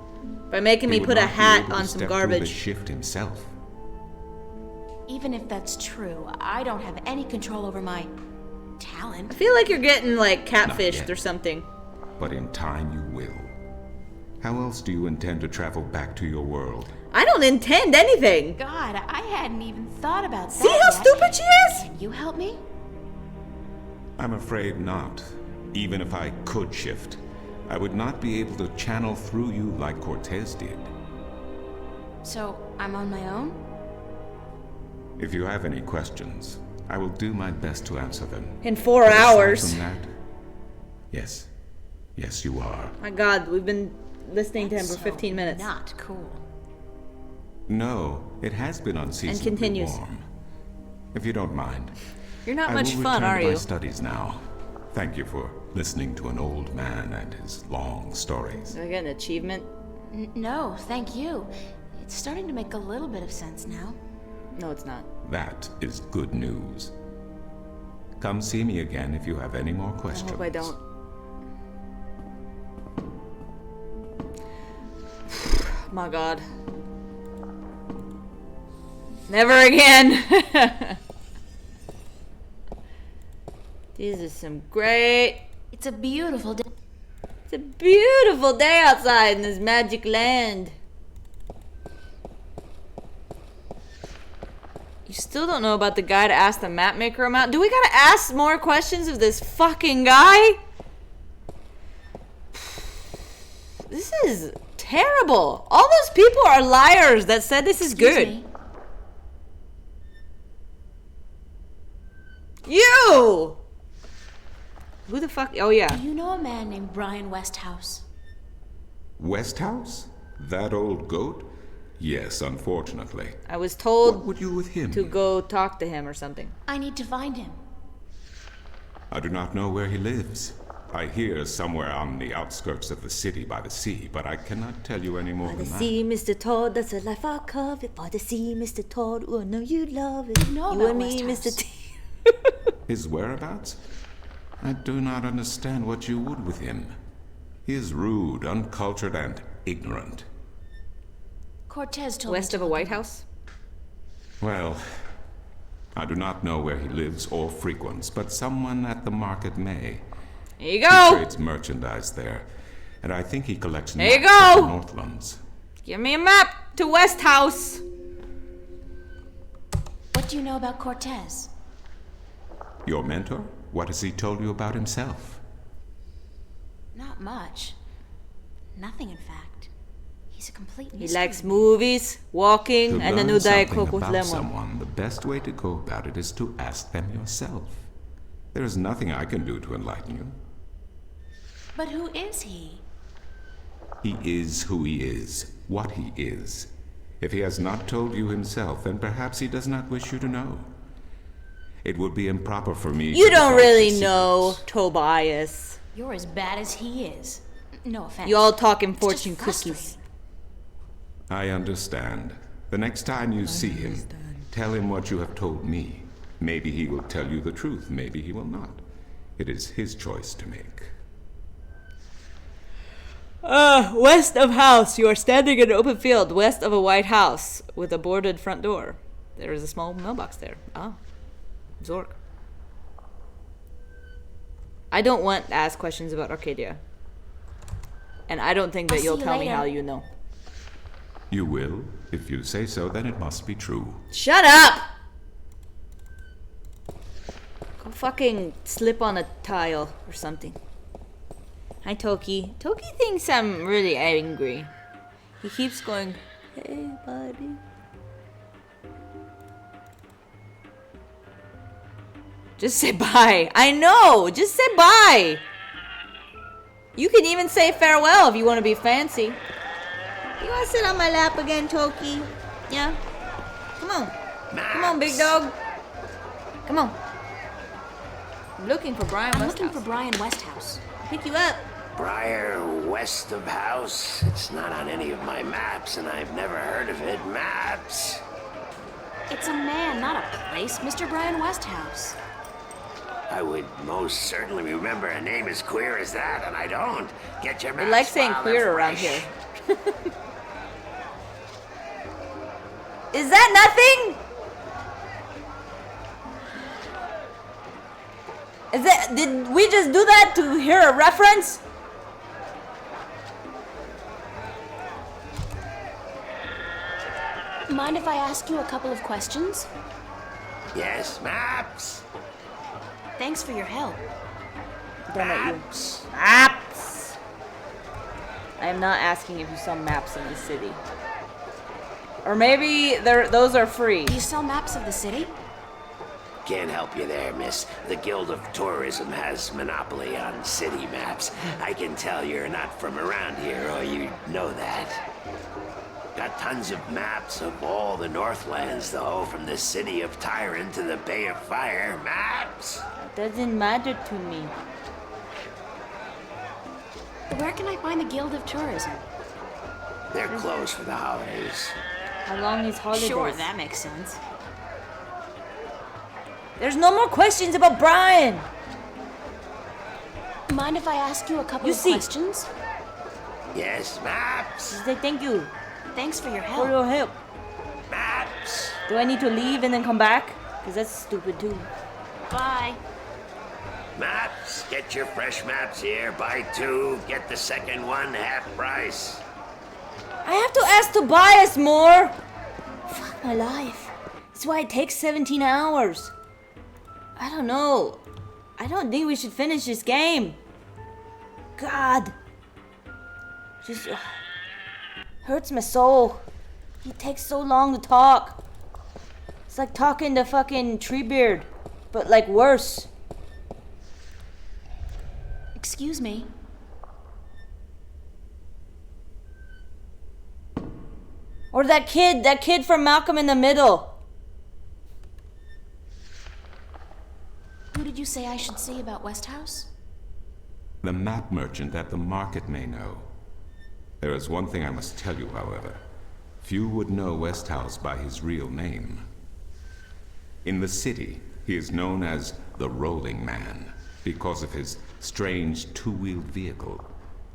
Speaker 1: By making
Speaker 3: He
Speaker 1: me
Speaker 3: would
Speaker 1: put a
Speaker 3: not be
Speaker 1: hat
Speaker 3: able to
Speaker 1: on some
Speaker 3: step through the
Speaker 1: garbage.
Speaker 3: shift himself.
Speaker 2: Even if that's true, I don't have any control over my talent.
Speaker 1: I feel like you're getting like
Speaker 3: Not
Speaker 1: catfished
Speaker 3: yet.
Speaker 1: or something.
Speaker 3: But in time you will. How else do you intend to travel back to your world?
Speaker 1: I don't intend anything.
Speaker 2: God, I hadn't even thought about that.
Speaker 1: See how
Speaker 2: yet.
Speaker 1: stupid she is?
Speaker 2: Can you help me?
Speaker 3: I'm afraid not. Even if I could shift, I would not be able to channel through you like Cortez did.
Speaker 2: So, I'm on my own?
Speaker 3: If you have any questions, I will do my best to answer them.
Speaker 1: In 4
Speaker 3: But aside
Speaker 1: hours.
Speaker 3: From that, yes. Yes, you are.
Speaker 1: My God, we've been listening to him for
Speaker 2: So
Speaker 1: 15 minutes.
Speaker 2: Not cool.
Speaker 3: No, it has been unseasonably
Speaker 1: continues.
Speaker 3: warm. If you don't mind,
Speaker 1: You're not
Speaker 3: I
Speaker 1: much
Speaker 3: will
Speaker 1: fun,
Speaker 3: return
Speaker 1: are
Speaker 3: to my
Speaker 1: you?
Speaker 3: studies now. Thank you for listening to an old man and his long stories.
Speaker 1: Did I get an achievement?
Speaker 2: No, thank you. It's starting to make a little bit of sense now.
Speaker 1: No, it's not.
Speaker 3: That is good news. Come see me again if you have any more
Speaker 1: I
Speaker 3: questions.
Speaker 1: hope I don't. My God. Never again. These are some great.
Speaker 2: It's a beautiful day.
Speaker 1: It's a beautiful day outside in this magic land. You still don't know about the guy to ask the map maker about? Do we gotta ask more questions of this fucking guy? This is terrible. All those people are liars that said this is
Speaker 2: Excuse
Speaker 1: good.
Speaker 2: me.
Speaker 1: You! Who the fuck? Oh, yeah.
Speaker 2: Do you know a man named Brian Westhouse?
Speaker 3: Westhouse? That old goat? Yes, unfortunately.
Speaker 1: I was
Speaker 3: What
Speaker 1: told
Speaker 3: would you with him?
Speaker 1: to go talk to him or something.
Speaker 2: I need to find him.
Speaker 3: I do not know where he lives. I hear somewhere on the outskirts of the city by the sea, but I cannot tell you any more
Speaker 1: By the
Speaker 3: than that.
Speaker 1: sea, Mr. Todd, that's a life I covet. By the sea, Mr. Todd, oh, I know you love it.
Speaker 2: You know
Speaker 1: you
Speaker 2: about
Speaker 1: and me,
Speaker 2: Westhouse.
Speaker 1: Mr. T.
Speaker 3: His whereabouts? I do not understand what you would with him. He is rude, uncultured, and ignorant.
Speaker 2: Cortez told
Speaker 1: West
Speaker 2: me
Speaker 1: of
Speaker 2: to
Speaker 1: a
Speaker 2: look
Speaker 1: White
Speaker 2: him up.
Speaker 1: House?
Speaker 3: Well, I do not know where he lives or frequents, but someone at the market may.
Speaker 1: There you
Speaker 3: He
Speaker 1: go.
Speaker 3: trades merchandise there, and I think he collects
Speaker 1: There you
Speaker 3: maps of
Speaker 1: go.
Speaker 3: the Northlands.
Speaker 1: Give me a map to West House.
Speaker 2: What do you know about Cortez?
Speaker 3: Your mentor? What has he told you about himself?
Speaker 2: Not much. Nothing, in fact. He's a complete
Speaker 1: He
Speaker 2: mystery.
Speaker 1: likes movies, walking,
Speaker 3: To
Speaker 1: and a
Speaker 3: learn
Speaker 1: new Diet
Speaker 3: something
Speaker 1: Coke with
Speaker 3: about
Speaker 1: lemon.
Speaker 3: someone, the best way to go about it is to ask them yourself. There is nothing I can do to enlighten you.
Speaker 2: But who is he?
Speaker 3: He is who he is, what he is. If he has not told you himself, then perhaps he does not wish you to know. It would be improper for me
Speaker 1: You
Speaker 3: to
Speaker 1: don't
Speaker 3: divulge
Speaker 1: really
Speaker 3: his
Speaker 1: know
Speaker 3: secrets.
Speaker 2: You're
Speaker 1: Tobias.
Speaker 2: as bad as he is. No offense.
Speaker 1: You all talking
Speaker 2: It's just
Speaker 1: fortune
Speaker 2: frustrating.
Speaker 1: cookies.
Speaker 3: I understand. The next time you see him, tell him what you have told me. Maybe he will tell you the truth, maybe he will not. It is his choice to make.
Speaker 1: West of house. You are standing in an open field west of a white house with a boarded front door. There is a small mailbox there. Ah. Zork. I don't want to ask questions about Arcadia. And I don't think that
Speaker 2: I'll
Speaker 1: you'll
Speaker 2: see you
Speaker 1: tell me
Speaker 2: later.
Speaker 1: how you know.
Speaker 3: You will? If you say so, then it must be true.
Speaker 1: Shut up! Go fucking slip on a tile or something. Hi, Toki. Toki thinks I'm really angry. He keeps going, hey, buddy. Just say bye. I know! Just say bye! You can even say farewell if you want to be fancy. You want to sit on my lap again, Toki? Yeah? Come on. Come on, big dog. Come on. I'm looking for Brian
Speaker 2: I'm
Speaker 1: Westhouse.
Speaker 2: looking for Brian Westhouse.
Speaker 1: Pick you up.
Speaker 4: Briar west of house. It's not on any of my maps, and I've never heard of it. Maps.
Speaker 2: It's a man, not a place. Mr. Brian Westhouse.
Speaker 4: I would most certainly remember a name as queer as that, and I don't. Get your maps.
Speaker 1: We like saying
Speaker 4: while they're
Speaker 1: queer around
Speaker 4: fresh.
Speaker 1: here. Is that nothing? Is that, did we just do that to hear a reference?
Speaker 2: Mind if I ask you a couple of questions?
Speaker 4: Yes, maps.
Speaker 2: Thanks for your help.
Speaker 1: Damn it, you.
Speaker 4: Maps.
Speaker 1: Maps! I am not asking if you sell maps in the city. Or maybe those are free.
Speaker 2: Do you sell maps of the city?
Speaker 4: Can't help you there, miss. The Guild of Tourism has monopoly on city maps. I can tell you're not from around here, or you'd know that. Got tons of maps of all the Northlands, though, from the city of Tyron to the Bay of Fire. Maps!
Speaker 1: Doesn't matter to me.
Speaker 2: Where can I find the Guild of Tourism?
Speaker 4: They're closed for the holidays.
Speaker 1: How long is holidays?
Speaker 2: Sure, that makes sense.
Speaker 1: There's no more questions about Brian.
Speaker 2: Mind if I ask you a couple
Speaker 1: You
Speaker 2: of
Speaker 1: see.
Speaker 2: questions?
Speaker 4: Yes, maps!
Speaker 1: Just say thank you
Speaker 2: Thanks for your
Speaker 1: for
Speaker 2: help.
Speaker 1: your help.
Speaker 4: Maps!
Speaker 1: Do I need to leave and then come back? Because that's stupid too.
Speaker 2: Bye.
Speaker 4: Maps! Get your fresh maps here. Buy 2, get the second one half price.
Speaker 1: I have to ask Tobias more. Fuck my life. That's why it takes 17 hours. I don't know. I don't think we should finish this game. God. Just hurts my soul. He takes so long to talk. It's like talking to fucking Treebeard, but like worse.
Speaker 2: Excuse me.
Speaker 1: Or that kid from Malcolm in the Middle.
Speaker 2: Who did you say I should see about Westhouse?
Speaker 3: The map merchant at the market may know. There is one thing I must tell you, however. Few would know Westhouse by his real name. In the city, he is known as the Rolling Man because of his strange two-wheeled vehicle.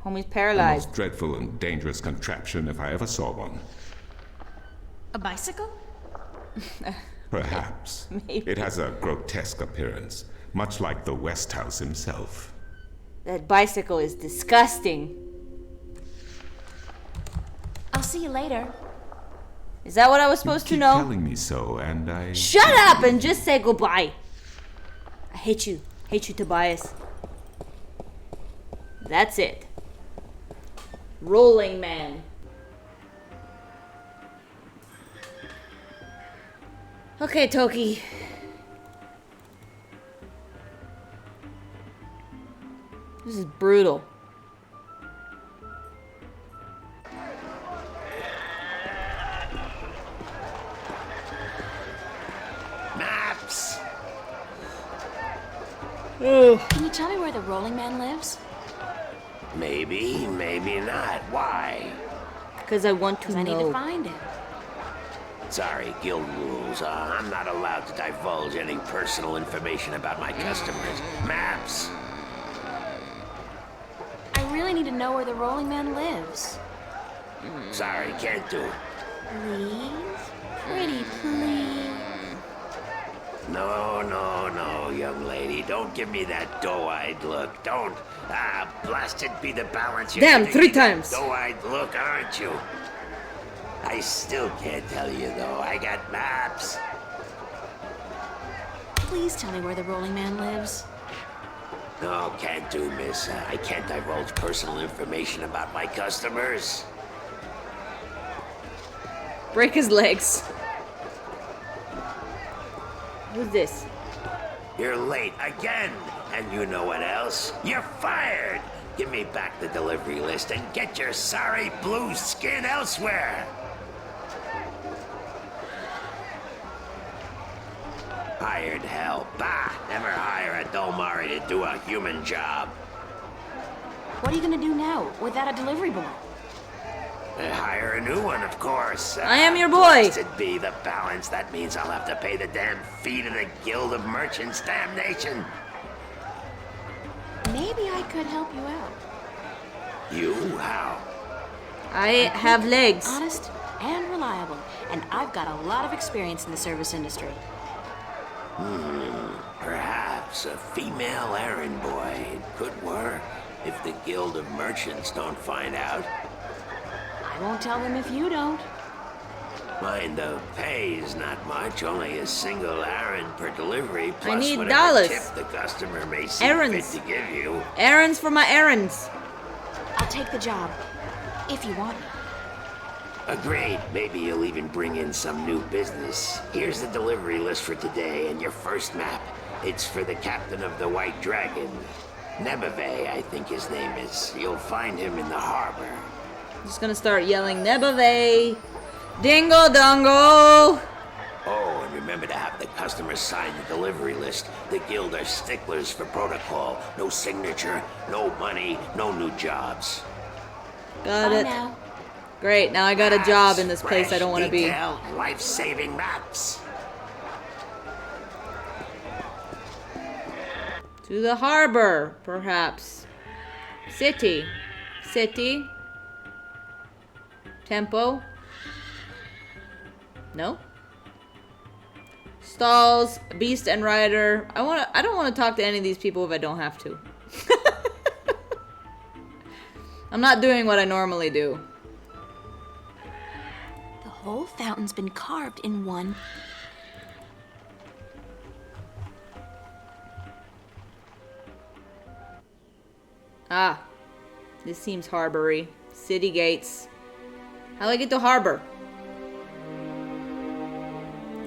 Speaker 1: Homie's
Speaker 3: The
Speaker 1: paralyzed.
Speaker 3: most dreadful and dangerous contraption if I ever saw one.
Speaker 2: A bicycle?
Speaker 3: Perhaps.
Speaker 1: Maybe.
Speaker 3: It has a grotesque appearance, much like the Westhouse himself.
Speaker 1: That bicycle is disgusting.
Speaker 2: I'll see you later.
Speaker 1: Is that what I was supposed to
Speaker 3: Keep
Speaker 1: know?
Speaker 3: telling me so, and I...
Speaker 1: Shut up and just say goodbye. I hate you. Hate you, Tobias. That's it. Rolling Man. Okay, Toki. This is brutal.
Speaker 4: Maps!
Speaker 2: Can you tell me where the Rolling Man lives?
Speaker 4: Maybe, maybe not. Why?
Speaker 1: Because I want to
Speaker 2: Because I need to
Speaker 1: know.
Speaker 2: find it.
Speaker 4: Sorry, guild rules. I'm not allowed to divulge any personal information about my customers. Maps!
Speaker 2: I really need to know where the Rolling Man lives.
Speaker 4: Sorry, can't do it.
Speaker 2: Please? Pretty please.
Speaker 4: No, no, no, young lady. Don't give me that doe-eyed look. Don't. Blasted be the balance you're
Speaker 1: Damn,
Speaker 4: giving
Speaker 1: 3
Speaker 4: me that
Speaker 1: times.
Speaker 4: Doe-eyed look, aren't you? I still can't tell you, though. I got maps.
Speaker 2: Please tell me where the Rolling Man lives.
Speaker 4: No, can't do, miss. I can't divulge personal information about my customers.
Speaker 1: Break his legs. Who's this?
Speaker 4: You're late again. And you know what else? You're fired. Give me back the delivery list and get your sorry blue skin elsewhere. Hired hell. Bah! Never hire a Dolmari to do a human job.
Speaker 2: What are you gonna do now without a delivery boy?
Speaker 4: Hire a new one, of course.
Speaker 1: I am your boy.
Speaker 4: Blessed be the balance. That means I'll have to pay the damn fee to the Guild of Merchants. Damnation.
Speaker 2: Maybe I could help you out.
Speaker 4: You? How?
Speaker 1: I have legs.
Speaker 2: Honest and reliable, and I've got a lot of experience in the service industry.
Speaker 4: Perhaps a female errand boy. It could work. If the Guild of Merchants don't find out.
Speaker 2: I won't tell them if you don't.
Speaker 4: Mind the pay is not much, only a single errand per delivery, plus
Speaker 1: need
Speaker 4: whatever
Speaker 1: dollars.
Speaker 4: tip the customer may see
Speaker 1: Errands.
Speaker 4: fit to give you.
Speaker 1: Errands for my errands.
Speaker 2: I'll take the job, if you want me.
Speaker 4: Agreed. Maybe you'll even bring in some new business. Here's the delivery list for today and your first map. It's for the captain of the White Dragon. Nebave, I think his name is. You'll find him in the harbor.
Speaker 1: Just gonna start yelling Nebave. Dingo dongo.
Speaker 4: Oh, and remember to have the customer sign the delivery list. The guild are sticklers for protocol. No signature, no money, no new jobs.
Speaker 1: Got
Speaker 2: Bye
Speaker 1: it.
Speaker 2: now.
Speaker 1: Great, now I got a job in this place I
Speaker 4: Fresh,
Speaker 1: don't want to be.
Speaker 4: detailed, life-saving maps.
Speaker 1: To the harbor, perhaps. City. City. Tempo. No. Stalls, Beast and Rider. I don't want to talk to any of these people if I don't have to. I'm not doing what I normally do.
Speaker 2: The whole fountain's been carved in one.
Speaker 1: Ah. This seems harbory. City gates. How do I get to harbor?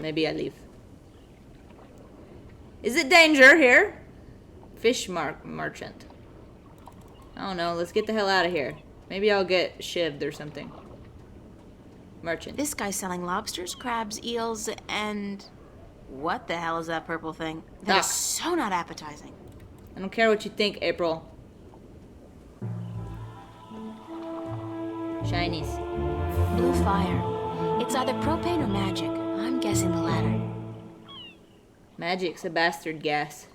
Speaker 1: Maybe I leave. Is it danger here? Fish merchant. I don't know. Let's get the hell out of here. Maybe I'll get shivved or something. Merchant.
Speaker 2: This guy's selling lobsters, crabs, eels, and... What the hell is that purple thing? That is
Speaker 1: Duck.
Speaker 2: so not appetizing.
Speaker 1: I don't care what you think, April. Shinies.
Speaker 2: Blue fire. It's either propane or magic. I'm guessing the latter.
Speaker 1: Magic's a bastard gas.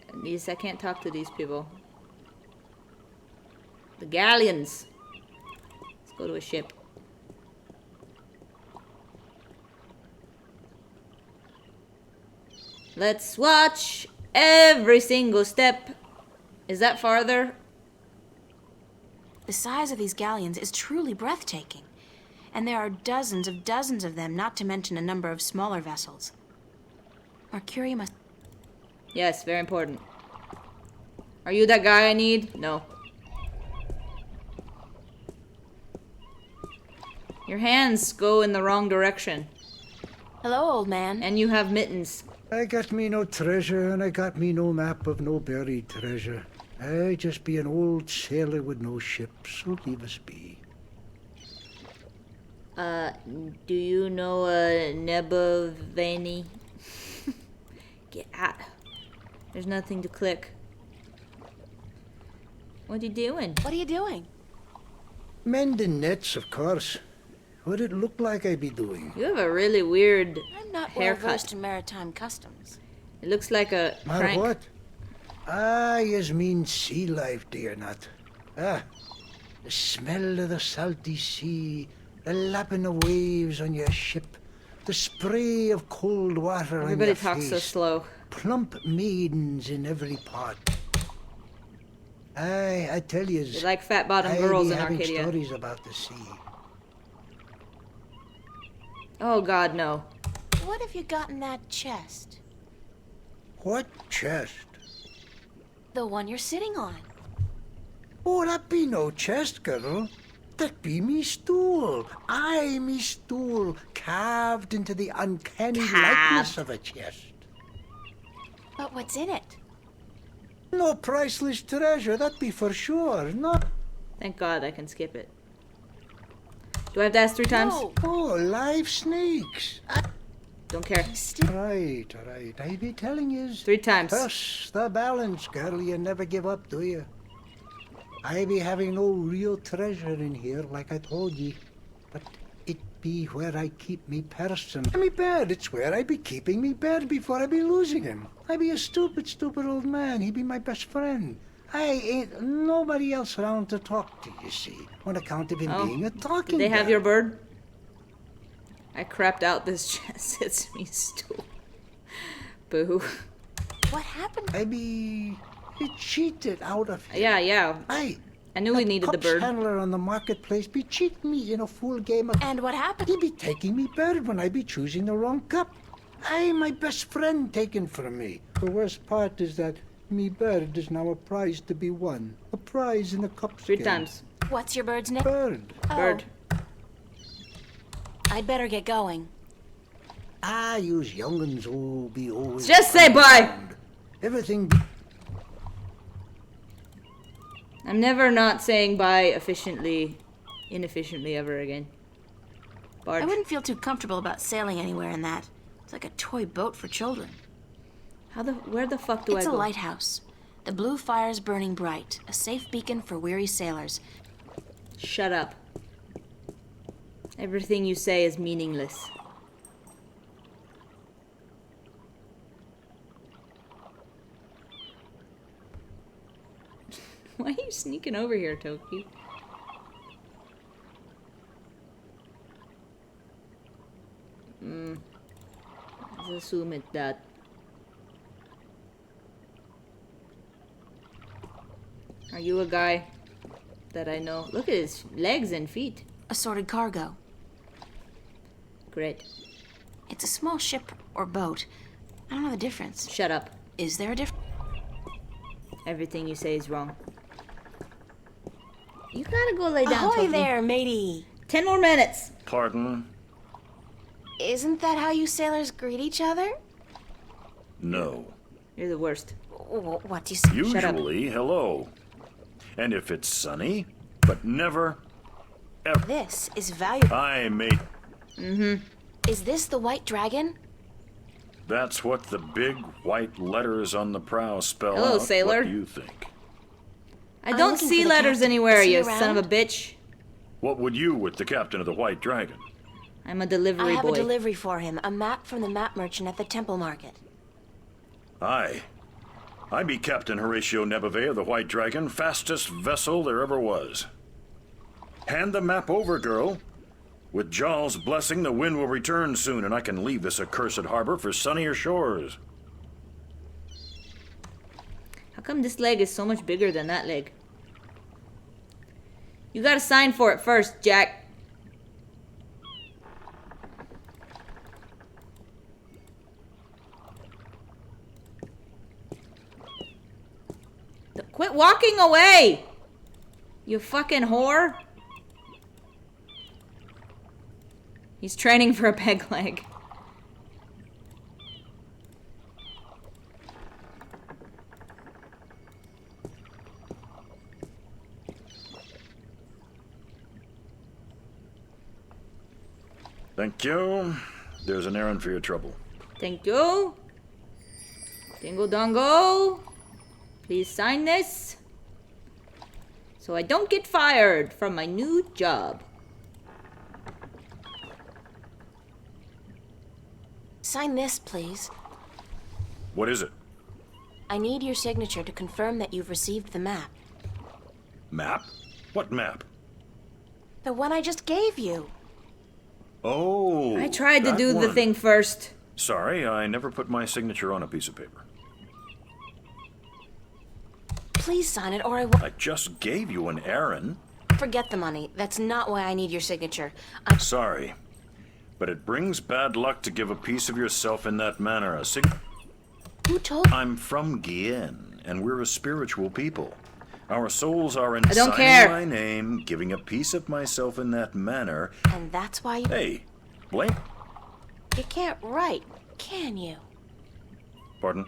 Speaker 1: At least I can't talk to these people. The galleons. Let's go to a ship. Let's watch every single step. Is that farther?
Speaker 2: The size of these galleons is truly breathtaking. And there are dozens of them, not to mention a number of smaller vessels. Mercury must...
Speaker 1: Yes, very important. Are you that guy I need? No. Your hands go in the wrong direction.
Speaker 2: Hello, old man.
Speaker 1: And you have mittens.
Speaker 7: I got me no treasure, and I got me no map of no buried treasure. I just be an old sailor with no ship, so leave us be.
Speaker 1: Do you know Nebovani? Get out. There's nothing to click. What are you doing?
Speaker 2: What are you doing?
Speaker 7: Mending nets, of course. What it look like I be doing?
Speaker 1: You have a really weird
Speaker 2: I'm not well
Speaker 1: haircut.
Speaker 2: versed in maritime customs.
Speaker 1: It looks like a
Speaker 7: Mar
Speaker 1: crank.
Speaker 7: what? Ah, yous mean sea life, do you not? Ah, the smell of the salty sea, the lapping of waves on your ship, the spray of cold water on
Speaker 1: Everybody
Speaker 7: your
Speaker 1: talks so
Speaker 7: face,
Speaker 1: slow.
Speaker 7: plump maidens in every pot. Aye, I tell yous,
Speaker 1: They like fat bottom
Speaker 7: I
Speaker 1: girls
Speaker 7: be
Speaker 1: in
Speaker 7: having
Speaker 1: Arcadia.
Speaker 7: stories about the sea.
Speaker 1: Oh God, no.
Speaker 2: What have you got in that chest?
Speaker 7: What chest?
Speaker 2: The one you're sitting on.
Speaker 7: Oh, that be no chest, girl. That be me stool. Aye, me stool, carved into the uncanny likeness of a chest.
Speaker 2: But what's in it?
Speaker 7: No priceless treasure, that be for sure. No.
Speaker 1: Thank God I can skip it. Do I have to ask 3 times?
Speaker 2: No.
Speaker 7: Oh, live snakes.
Speaker 1: Don't care.
Speaker 7: Right, right. I be telling yous.
Speaker 1: 3 times.
Speaker 7: Thus, the balance, girl. You never give up, do you? I be having no real treasure in here, like I told ye. But it be where I keep me person. Me bed, it's where I be keeping me bed before I be losing him. I be a stupid, stupid old man. He be my best friend. I ain't nobody else around to talk to, you see, on account of him
Speaker 1: Oh,
Speaker 7: being a talking
Speaker 1: Did they have
Speaker 7: bird.
Speaker 1: your bird? I crapped out this chest. It's me stool. Boo.
Speaker 2: What happened?
Speaker 7: I be cheated out of here.
Speaker 1: Yeah.
Speaker 7: Aye.
Speaker 1: I knew we
Speaker 7: That
Speaker 1: needed the
Speaker 7: pups
Speaker 1: bird.
Speaker 7: handler on the marketplace be cheating me in a full game of...
Speaker 2: And what happened?
Speaker 7: He be taking me bird when I be choosing the wrong cup. Aye, my best friend taken from me. The worst part is that me bird is now a prize to be won. A prize in a cup
Speaker 1: 3
Speaker 7: game.
Speaker 1: times.
Speaker 2: What's your bird's name?
Speaker 7: Bird.
Speaker 1: Bird.
Speaker 2: I'd better get going.
Speaker 7: Ah, yous young'uns all be always...
Speaker 1: Just say bye!
Speaker 7: around. Everything be...
Speaker 1: I'm never not saying bye inefficiently ever again. Barge.
Speaker 2: I wouldn't feel too comfortable about sailing anywhere in that. It's like a toy boat for children.
Speaker 1: Where the fuck do
Speaker 2: It's
Speaker 1: I
Speaker 2: a
Speaker 1: go?
Speaker 2: lighthouse. The blue fire's burning bright, a safe beacon for weary sailors.
Speaker 1: Shut up. Everything you say is meaningless. Why are you sneaking over here, Toki? Let's assume it's that. Are you a guy that I know? Look at his legs and feet.
Speaker 2: Assorted cargo.
Speaker 1: Great.
Speaker 2: It's a small ship or boat. I don't know the difference.
Speaker 1: Shut up.
Speaker 2: Is there a difference?
Speaker 1: Everything you say is wrong. You gotta go lay down,
Speaker 2: Ahoy
Speaker 1: Toki.
Speaker 2: there, matey!
Speaker 1: 10 more minutes.
Speaker 8: Pardon?
Speaker 2: Isn't that how you sailors greet each other?
Speaker 8: No.
Speaker 1: You're the worst.
Speaker 2: What do you say?
Speaker 1: Shut up.
Speaker 8: Usually, hello. And if it's sunny, but never, ever.
Speaker 2: This is valuable.
Speaker 8: I made...
Speaker 2: Is this the White Dragon?
Speaker 8: That's what the big white letters on the prow spell
Speaker 1: Hello,
Speaker 8: out.
Speaker 1: sailor.
Speaker 8: What do you think?
Speaker 1: I
Speaker 2: I'm
Speaker 1: don't
Speaker 2: looking
Speaker 1: see
Speaker 2: for the
Speaker 1: letters
Speaker 2: captain.
Speaker 1: anywhere,
Speaker 2: Is he
Speaker 1: you son of a
Speaker 2: around?
Speaker 1: bitch.
Speaker 8: What would you with the captain of the White Dragon?
Speaker 1: I'm a
Speaker 2: I
Speaker 1: delivery
Speaker 2: have
Speaker 1: boy.
Speaker 2: a delivery for him. A map from the map merchant at the temple market.
Speaker 8: Aye. I be Captain Horatio Nebeve of the White Dragon, fastest vessel there ever was. Hand the map over, girl. With Jarl's blessing, the wind will return soon, and I can leave this accursed harbor for sunnier shores.
Speaker 1: How come this leg is so much bigger than that leg? You gotta sign for it first, Jack. Quit walking away! You fucking whore. He's training for a peg leg.
Speaker 8: Thank you. There's an errand for your trouble.
Speaker 1: Thank you. Dingle dongo. Please sign this. So I don't get fired from my new job.
Speaker 2: Sign this, please.
Speaker 8: What is it?
Speaker 2: I need your signature to confirm that you've received the map.
Speaker 8: Map? What map?
Speaker 2: The one I just gave you.
Speaker 8: Oh,
Speaker 1: I tried to
Speaker 8: that
Speaker 1: do the
Speaker 8: one.
Speaker 1: thing first.
Speaker 8: Sorry, I never put my signature on a piece of paper.
Speaker 2: Please sign it or I will.
Speaker 8: I just gave you an errand.
Speaker 2: Forget the money. That's not why I need your signature.
Speaker 8: Sorry, but it brings bad luck to give a piece of yourself in that manner.
Speaker 2: Who told?
Speaker 8: I'm from Gien, and we're a spiritual people. Our souls are in
Speaker 1: I don't
Speaker 8: signing
Speaker 1: care.
Speaker 8: my name, giving a piece of myself in that manner.
Speaker 2: And that's why you.
Speaker 8: Hey, blame.
Speaker 2: You can't write, can you?
Speaker 8: Pardon?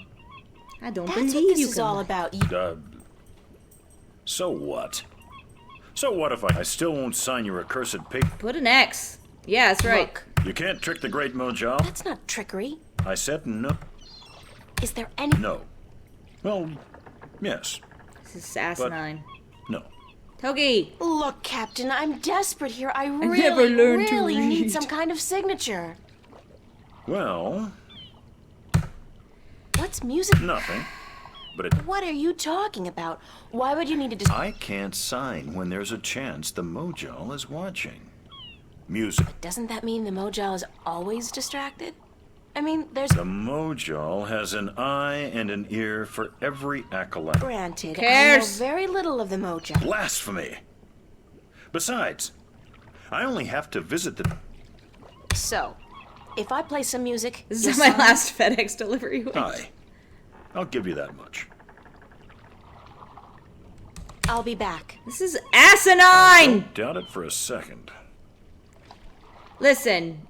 Speaker 1: I don't
Speaker 2: That's
Speaker 1: believe
Speaker 2: what this
Speaker 1: you
Speaker 2: is
Speaker 1: can.
Speaker 2: all about. You.
Speaker 8: So what? So what if I still won't sign your accursed paper?
Speaker 1: Put an X. Yeah, that's right.
Speaker 2: Look,
Speaker 8: You can't trick the great Mojal.
Speaker 2: that's not trickery.
Speaker 8: I said no.
Speaker 2: Is there any?
Speaker 8: No. Well, yes.
Speaker 1: This is asinine.
Speaker 8: No.
Speaker 1: Togi.
Speaker 2: Look, Captain, I'm desperate here. I
Speaker 1: never learned to
Speaker 2: really need
Speaker 1: read.
Speaker 2: some kind of signature.
Speaker 8: Well,
Speaker 2: What's music?
Speaker 8: nothing. But it,
Speaker 2: What are you talking about? Why would you need to?
Speaker 8: I can't sign when there's a chance the Mojal is watching. Music.
Speaker 2: Doesn't that mean the Mojal is always distracted? I mean, there's.
Speaker 8: The Mojal has an eye and an ear for every acolyte.
Speaker 2: Granted,
Speaker 1: cares?
Speaker 2: I know very little of the Mojal.
Speaker 8: Blasphemy! Besides, I only have to visit the...
Speaker 2: So, if I play some music,
Speaker 1: This
Speaker 2: you'll
Speaker 1: is my
Speaker 2: sign?
Speaker 1: last FedEx delivery week.
Speaker 8: Aye. I'll give you that much.
Speaker 2: I'll be back.
Speaker 1: This is asinine!
Speaker 8: Don't doubt it for a second.
Speaker 1: Listen.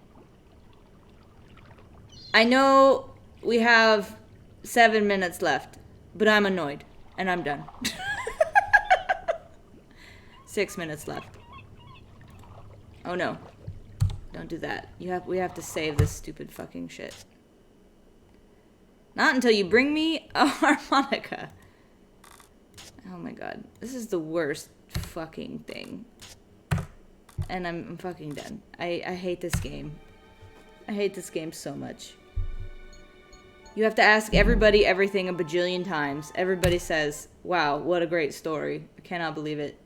Speaker 1: I know we have 7 minutes left, but I'm annoyed, and I'm done. 6 minutes left. Oh no. Don't do that. We have to save this stupid fucking shit. Not until you bring me a harmonica. Oh my god. This is the worst fucking thing. And I'm fucking done. I hate this game. I hate this game so much. You have to ask everybody everything a bajillion times. Everybody says, wow, what a great story. I cannot believe it.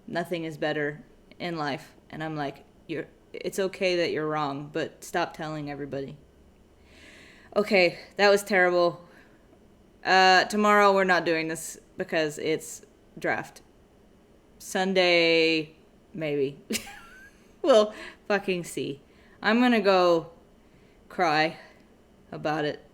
Speaker 1: Nothing is better in life. And I'm like, it's okay that you're wrong, but stop telling everybody. Okay, that was terrible. Tomorrow we're not doing this because it's draft. Sunday, maybe. We'll fucking see. I'm gonna go cry about it.